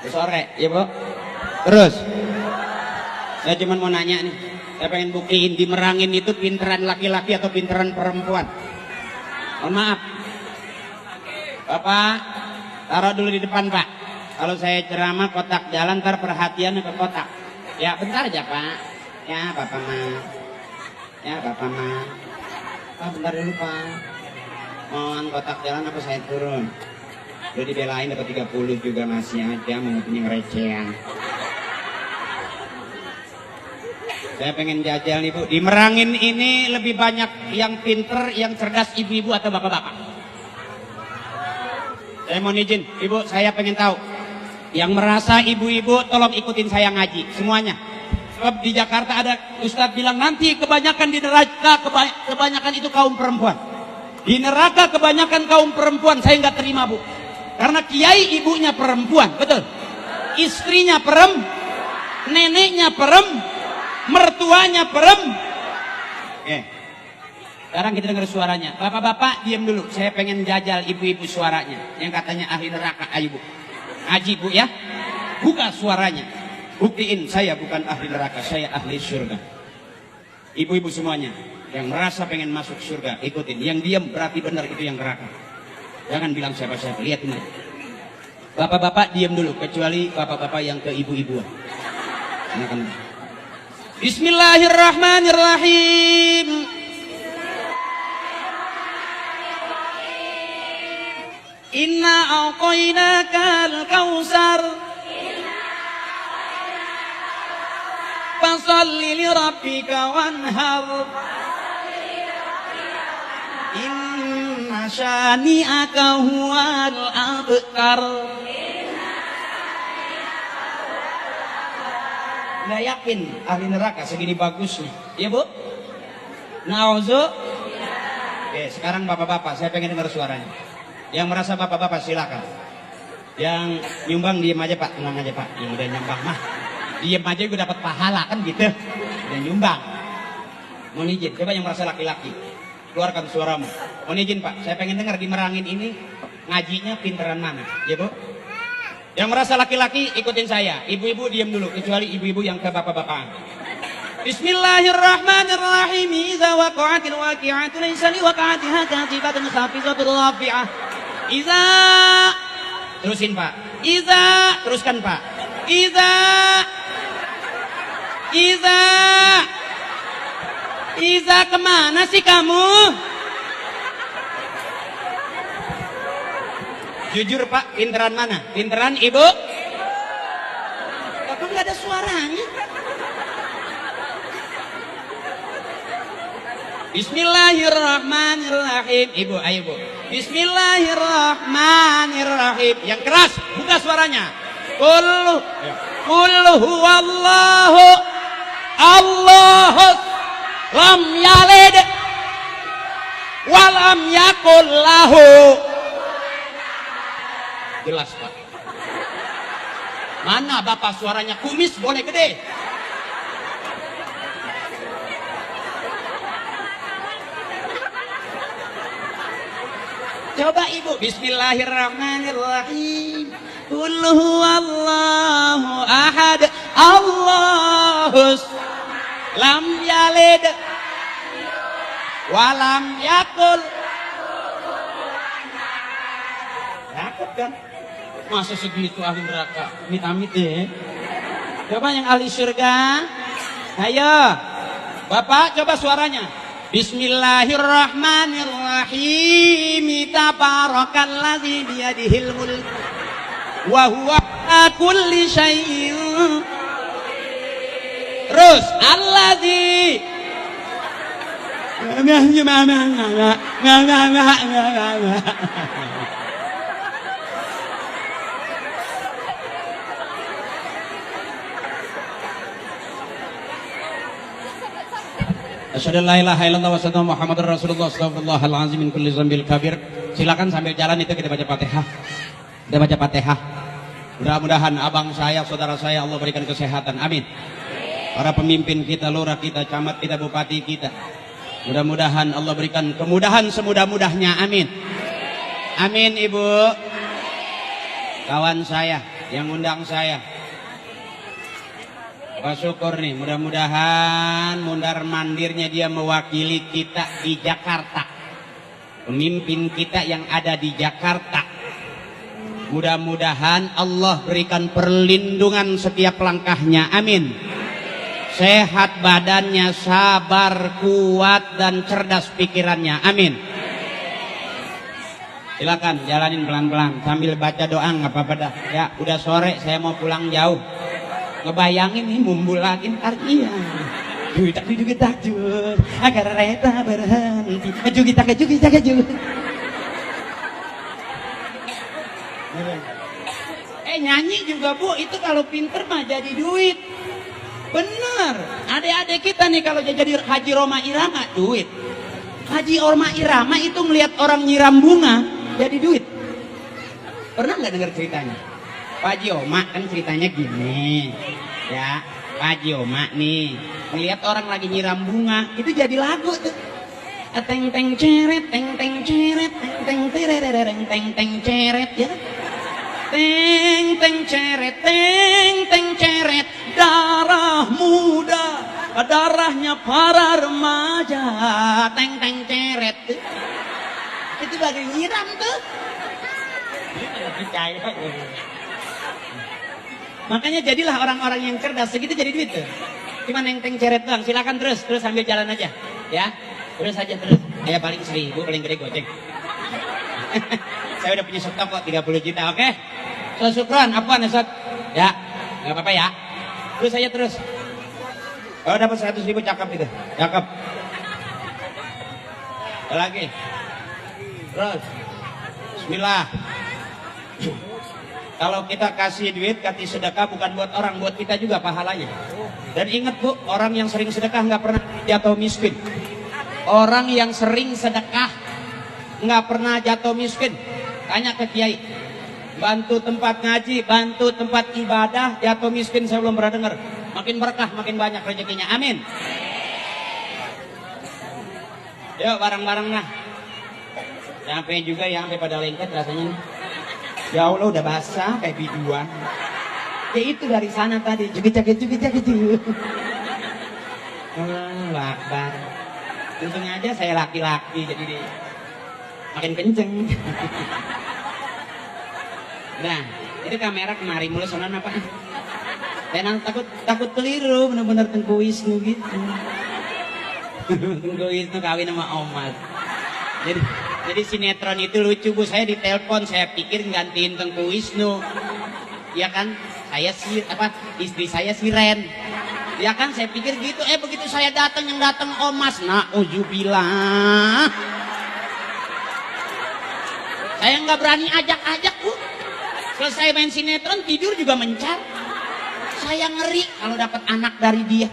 Sore, ya, Bu. Terus. Saya cuma mau nanya nih. Saya pengen buktiin di Merangin itu pinteran laki-laki atau pinteran perempuan. Mohon maaf. Bapak, taruh dulu di depan, Pak. Kalau saya ceramah kotak jalan, ntar perhatiannya ke kotak. Ya, bentar aja, Pak. Ya, Bapak mah. Ya, Bapak mah. Pak, bentar dulu, Pak. Mohon kotak jalan apa saya turun? Udah dibelain dapat 30 juga masih aja mau punya recehan. Saya pengen jajal nih Bu. Di Merangin ini lebih banyak yang pinter, yang cerdas ibu-ibu atau bapak-bapak? Saya mau izin, Ibu, saya pengen tahu. Yang merasa ibu-ibu tolong ikutin saya ngaji semuanya. Sebab di Jakarta ada Ustadz bilang nanti kebanyakan di neraka kebanyakan itu kaum perempuan. Di neraka kebanyakan kaum perempuan, saya nggak terima Bu. Karena kiai ibunya perempuan, betul. Istrinya neneknya mertuanya Oke. Sekarang kita dengar suaranya. Bapak-bapak diam dulu. Saya pengen jajal ibu-ibu suaranya. Yang katanya ahli neraka, ayo Bu. Ngaji Bu ya. Buka suaranya. Buktiin saya bukan ahli neraka, saya ahli surga. Ibu-ibu semuanya yang merasa pengen masuk surga, ikutin. Yang diam berarti benar itu yang neraka. Jangan bilang siapa-siapa. Lihat ini. Bapak-bapak diam dulu, kecuali bapak-bapak yang ke ibu-ibu. Bismillahirrahmanirrahim. Inna a'tainakal kautsar. Fasholli li rabbika wanhar. Inna syani'aka huwal abtar. Nggak yakin ahli neraka segini bagusnya, ya Bu? Nauzu. Oke, sekarang bapak-bapak, saya pengen dengar suaranya. Yang merasa bapak-bapak silakan. Yang nyumbang diem aja Pak, tenang aja Pak. Yang udah nyumbang mah, diem aja juga dapat pahala kan gitu. Udah nyumbang. Mohon izin, coba yang merasa laki-laki, keluarkan suaramu. Mohon izin Pak, saya pengen dengar di Merangin ini ngajinya pinteran mana, ya Bu? Yang merasa laki-laki ikutin saya. Ibu-ibu diam dulu, kecuali ibu-ibu yang ke bapak-bapak. Bismillahirrahmanirrahim. Iza waqa'atil waqi'atu laysa liwaqa'atiha katibatun khafidatur rafi'ah. Iza. Terusin Pak. Iza. Teruskan Pak. Iza. Iza kemana sih kamu? Jujur Pak, pinteran mana? Pinteran Ibu? Kok nggak ada suaranya? Bismillahirrahmanirrahim. Ibu, ayo Bu. Bismillahirrahmanirrahim. Yang keras, buka suaranya. Qul huwallahu Allahus lam yalid walam yakul lahu. Jelas Pak. Mana Bapak suaranya kumis boleh gede? Coba Ibu. Bismillahirrahmanirrahim. Qul huwallahu ahad. Allahus lam yalid walam yakul. Takut kan? Masa segitu ahli neraka? Amit-amit ya. Coba yang ahli surga. Ayo. Bapak coba suaranya. Bismillahirrahmanirrahim. Tabarakalladzi biyadihil mulk wa huwa ala kulli syai'in. Terus alladzi Asyhadu an la ilaha illallah wa asyhadu anna Muhammadar Rasulullah sallallahu alaihi min kulli dzambil kabir. Silakan sambil jalan itu kita baca Fatihah. Kita baca Fatihah. Mudah-mudahan abang saya, saudara saya Allah berikan kesehatan. Amin. Para pemimpin kita, lurah kita, camat kita, bupati kita. Mudah-mudahan Allah berikan kemudahan semudah-mudahnya. Amin. Amin, Ibu. Kawan saya yang undang saya, Pak Syukur nih, mudah-mudahan mundar mandirnya dia mewakili kita di Jakarta. Pemimpin kita yang ada di Jakarta. Mudah-mudahan Allah berikan perlindungan setiap langkahnya. Amin. Sehat badannya, sabar, kuat dan cerdas pikirannya. Amin. Silakan jalanin pelan-pelan sambil baca doa, nggak apa-apa dah. Ya, udah sore saya mau pulang jauh. Ngebayangin nih mumbulakin karya. Jutak jutak takjur agar kereta berhenti. Jutak jutak jutak. Nyanyi juga Bu, itu kalau pinter mah jadi duit. Bener. Adik-adik kita nih kalau jadi Haji Roma Irama duit. Haji Roma Irama itu ngelihat orang nyiram bunga jadi duit. Pernah nggak dengar ceritanya? Pak Haji Oma kan ceritanya gini, ya Pak Haji Oma nih melihat orang lagi nyiram bunga itu jadi lagu tuh. Teng teng ceret, teng teng ceret, teng teng terereng, teng teng ceret ya. Teng teng ceret, teng teng ceret, darah muda, darahnya para remaja, teng teng ceret. Itu lagi nyiram tuh. Percaya. Makanya jadilah orang-orang yang cerdas, segitu jadi duit tuh. Cuma neng-teng ceret doang, silakan terus sambil jalan aja. Ya, terus aja terus. Saya paling 1.000, paling gede goceng. Saya udah punya stok kok 30 juta, oke? So, syukran, apaan Ustaz? Ya, nggak apa-apa ya. Terus aja terus. Oh, dapat 100.000 cakep itu, cakep. Lagi. Terus. Bismillah. Kalau kita kasih duit, kasih sedekah bukan buat orang, buat kita juga pahalanya. Dan ingat Bu, orang yang sering sedekah nggak pernah jatuh miskin. Orang yang sering sedekah nggak pernah jatuh miskin. Tanya ke kiai, bantu tempat ngaji, bantu tempat ibadah, jatuh miskin saya belum pernah dengar. Makin berkah, makin banyak rezekinya. Amin. Yuk bareng-bareng lah. Sampai juga ya, sampai pada lengket rasanya. Ya Allah udah basah kayak biduan. Ya itu dari sana tadi. Jugit-jugit. Allah Akbar. Untung aja saya laki-laki jadi dia makin kenceng. Nah, itu kamera kemari mulu sonan apa? Dan takut keliru bener-bener Tengku Wisnu gitu. Tengku Wisnu kawin sama Omas. Jadi sinetron itu lucu Bu, saya ditelepon, saya pikir gantiin Tengku Wisnu. Ya kan, istri saya Siren. Ya kan, saya pikir gitu. Begitu saya datang yang datang Omas, nauzubillah. Saya nggak berani ajak-ajak Bu. Selesai main sinetron tidur juga mencar. Saya ngeri kalau dapat anak dari dia.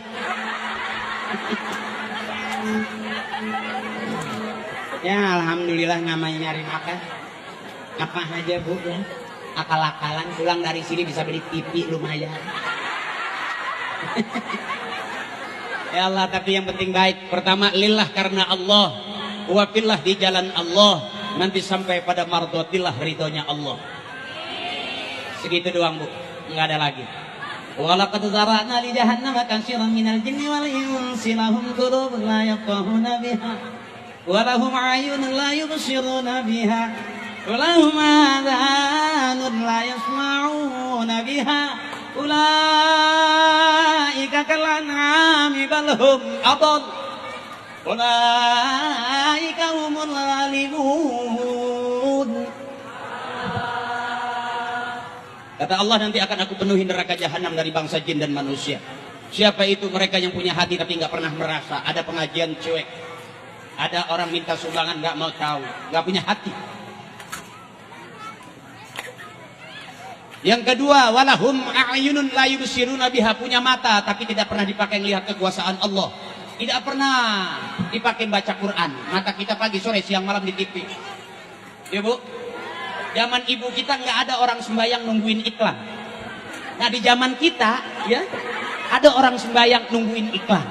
Ya alhamdulillah namanya nyari makan. Apa aja Bu ya. Akal-akalan pulang dari sini bisa beli TV lumayan. Ya Allah, tapi yang penting baik. Pertama lillah karena Allah. Wafillah di jalan Allah. Nanti sampai pada mardotillah ridhonya Allah. Segitu doang Bu, nggak ada lagi. Walaqad zara'na li jahannama katsiran minal jinni wal insi lahum qulubun la yafqahuna biha wa lahum 'ayunun la yubsiruna biha wa lahum adhanun la yasma'una biha ulaika kal an'ami bal hum adall ulaika humul zalimun. Kata Allah, nanti akan aku penuhi neraka jahanam dari bangsa jin dan manusia. Siapa itu? Mereka yang punya hati tapi nggak pernah merasa. Ada pengajian cuek. Ada orang minta sumbangan nggak mau tahu, nggak punya hati. Yang kedua, walahum a'yunun la yubsiruna biha, punya mata tapi tidak pernah dipakai melihat kekuasaan Allah. Tidak pernah dipakai baca Quran. Mata kita pagi, sore, siang, malam di TV. Ya Bu? Zaman ibu kita nggak ada orang sembahyang nungguin iklan. Nah di zaman kita, ya, ada orang sembahyang nungguin iklan.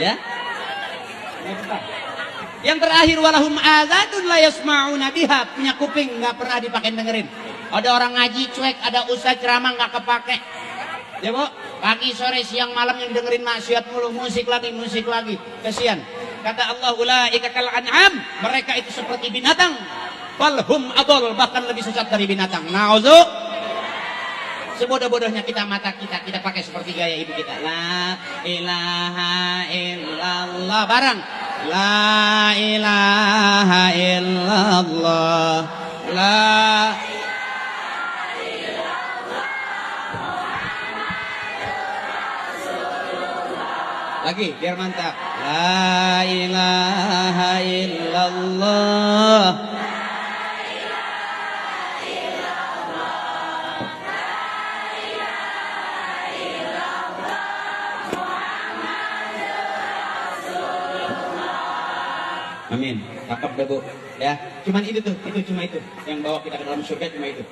Ya. Yang terakhir, walahum azadun la yasma'una biha, punya kuping nggak pernah dipakai dengerin. Ada orang ngaji cuek, ada ustaz ceramah nggak kepake. Ya Bu, pagi sore siang malam yang dengerin maksiat mulu, musik lagi, kasihan. Kata Allah, ulaika kal an'am, mereka itu seperti binatang. Falhum adol, bahkan lebih sesat dari binatang. Nauzu. Sebodoh-bodohnya kita, mata kita pakai seperti gaya ibu kita. La ilaha illallah, bareng. La ilaha illallah. La lagi biar mantap. La ilaha illallah. Amin. Cakep dah Bu. Ya, cuman itu cuma itu yang bawa kita ke dalam surga, cuma itu.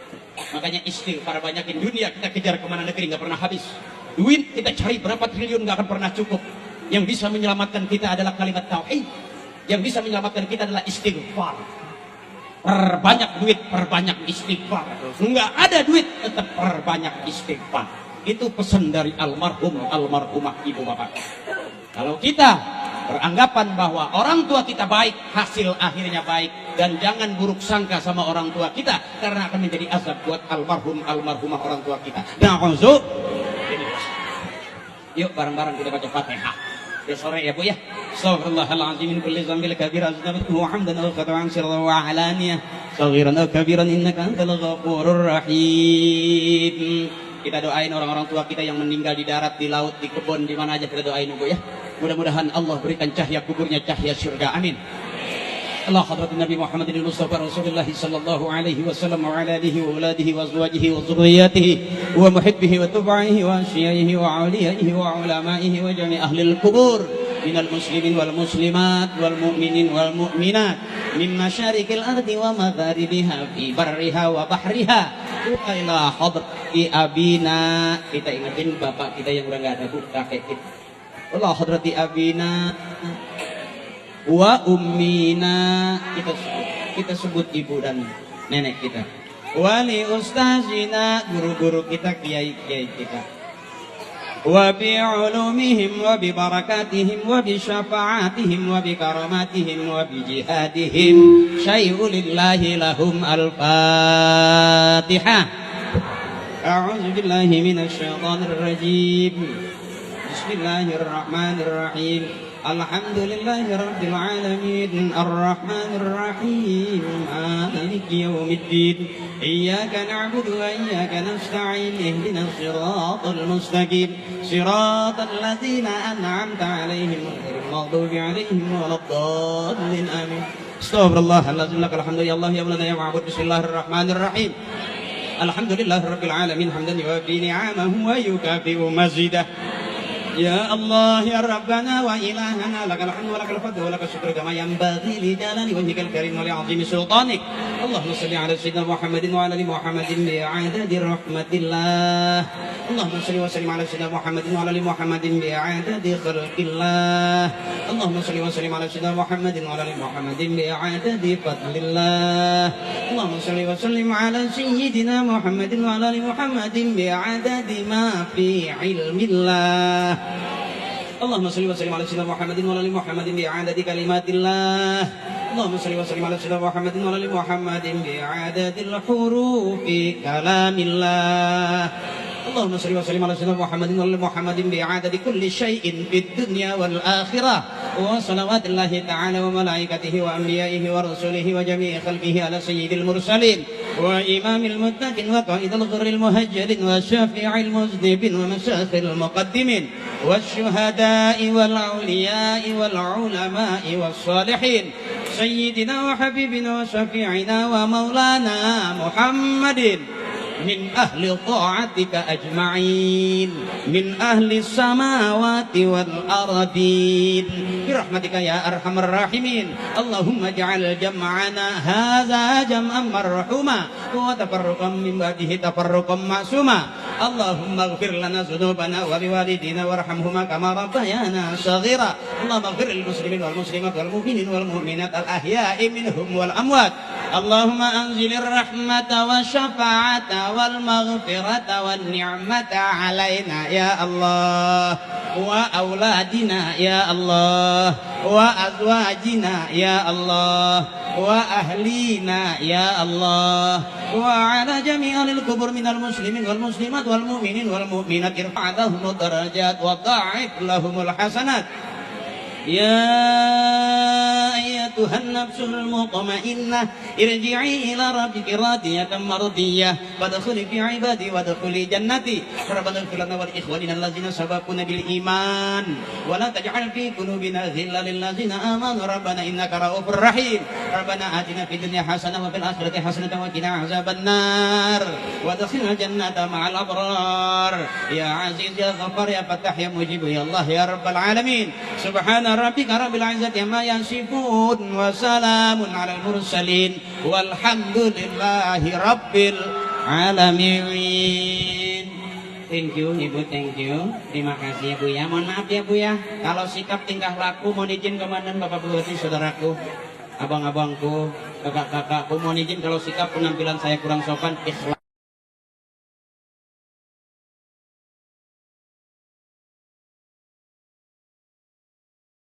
Makanya istighfar banyakin. Dunia kita kejar kemana negeri nggak pernah habis. Duit kita cari berapa triliun nggak akan pernah cukup. Yang bisa menyelamatkan kita adalah kalimat tauhid. Yang bisa menyelamatkan kita adalah istighfar. Perbanyak duit, perbanyak istighfar. Nggak ada duit, tetap perbanyak istighfar. Itu pesan dari almarhumah ibu bapak. Kalau kita beranggapan bahwa orang tua kita baik, hasil akhirnya baik, dan jangan buruk sangka sama orang tua kita karena akan menjadi azab buat almarhumah orang tua kita. Yuk bareng-bareng kita baca Fatihah. Ya sore ya Bu ya. Astaghfirullahaladzim min kulli dzambin kabira astaghfiruhu hamdan wa qad'an sirran wa alaniyah. Saghiran aw kabiran innaka antal ghafurur rahim. Kita doain orang-orang tua kita yang meninggal di darat, di laut, di kebun, di mana aja kita doain Bu ya. Mudah-mudahan Allah berikan cahaya kuburnya cahaya surga. Amin. Allah hadratin Nabi Muhammadin Mustafa Rasulullah sallallahu alaihi wasallam wa ala alihi wa auladihi wa azwajihi wa dzurriyyatihi wa muhibbihi wa tabi'ihi wa asyiyihi wa awliyaihi wa ulamaihi wa jami' ahli al-qubur minal muslimin wal muslimat wal mu'minin wal mu'minat min masyarikil ardi wa magharibiha fi barriha wa bahriha ila hadrati abina. Kita ingetin bapak kita yang udah enggak ada, kakek kita. Allah hadrati abina wa ummina, kita sebut ibu dan nenek kita. Wali ustazina, guru-guru kita, kiai-kiai kita. Wa bi ulumihim wa bi barakatihim wa bi syafaatihim wa bi karamatihim wa bi jihadihim syai'u lillahi lahum al-Fatihah. A'udzu billahi minasy syaithanir rajim. Bismillahirrahmanirrahim. Alhamdulillahi rabbil alamin arrahmanir rahim maliki yaumiddin iyyaka na'budu wa iyyaka nasta'in ihdinas siratal mustaqim siratal ladzina an'amta 'alaihim ghairil maghdubi 'alaihim waladdallin amin. Astaghfirullahaladzim lakal hamdu ya Allah ya Maulana ya ma'bud. Bismillahirrahmanirrahim. Alhamdulillahi rabbil alamin hamdan yuwafi ni'amahu wa yukafi'u mazidah. Ya Allah ya Rabbana wa ilahana lakal hamdu wa lakal fadlu wa lakal syukru kama yanbaghi li jalali wajhikal karim wa li 'azimi sultanik. Allahumma shalli ala sayyidina Muhammadin wa ala ali Muhammadin bi 'adadi rahmatillah. Allahumma shalli wa sallim ala sayyidina Muhammadin wa ala ali Muhammadin bi 'adadi khalqillah. Allahumma shalli wa sallim ala sayyidina Muhammadin wa ala ali Muhammadin bi 'adadi fadlillah. Allahumma shalli wa sallim ala sayyidina Muhammadin wa ala ali Muhammadin bi 'adadi ma fi 'ilmillah. Allahumma salli wa sallim ala sayyidina Muhammadin wa ala ali Muhammadin bi'adadi kalimatillah. Allahumma salli wa sallim ala sayyidina Muhammadin wa ala ali Muhammadin bi'adadil hurufi kalamillah. Allahumma salli wa sallim ala sayyidina Muhammadin wa ala ali Muhammadin bi'adadi kulli syai'in fid dunya wal akhirah. Wa salawatullahi ta'ala wa malaikatihi wa anbiya'ihi wa rasulihi wa jami'i khalqihi ala sayyidil mursalin wa imamil muttaqin wa qa'idil ghurril muhajjalin wa syafi'il muzdibin wa masyakhil muqaddimin wa syuhada'i wal awliya'i wal ulama'i was salihin sayyidina wa habibina wa syafi'ina wa maulana Muhammadin min ahli ta'atika ajma'in min ahli samawati wal ardin birahmatika ya arhamar rahimin. Allahumma ja'al jam'ana hadza jam'an marhuma wa tafarruqan min ba'dihi tafarruqan ma'suma. Allahumma ighfir lana dhunubana wa liwalidina warhamhuma kama rabbayana shaghira. Allahumma ighfir lil muslimin wal muslimat wal mu'minin wal mu'minat al ahya'i minhum wal amwat. Allahumma anzilir rahmata wa syafa'ata wal maghfirata wan ni'mata alaina ya Allah wa auladina ya Allah wa azwajina ya Allah wa ahlina ya Allah wa ala jami'il kubur minal muslimin wal muslimat wal mu'minin wal mu'minat irfa'lahum darajat wa dha'if lahumul hasanat. Ya ayyatuhan nafsul mutmainnah irji'i ila rabbiki radiyatan mardiyah wadkhuli fi ibadi wadkhuli jannati. Rabbana ighfir lana wa li ikhwanina allazina sabaquna bil iman wa la taj'al fi qulubina ghillan lil ladzina amanu rabbana innaka ra'ufur rahim. Rabbana atina fid dunya hasanah wa fil akhirati hasanah wa qina azabannar wa adkhilna jannata ma'al abrar. Ya aziz ya ghaffar ya fattah ya mujib ya Allah ya rabbal alamin. Subhana rabbika rabbil izzati amma yasifun wa salamun alal mursalin walhamdulillahi rabbil alamin. Thank you Ibu, thank you. Terima kasih Ibu ya. Mohon maaf ya Bu ya, kalau sikap tingkah laku mohon izin komandan, Bapak Bu Hati, saudaraku, abang-abangku, kakak-kakakku, mohon izin kalau sikap penampilan saya kurang sopan. Ikhlas.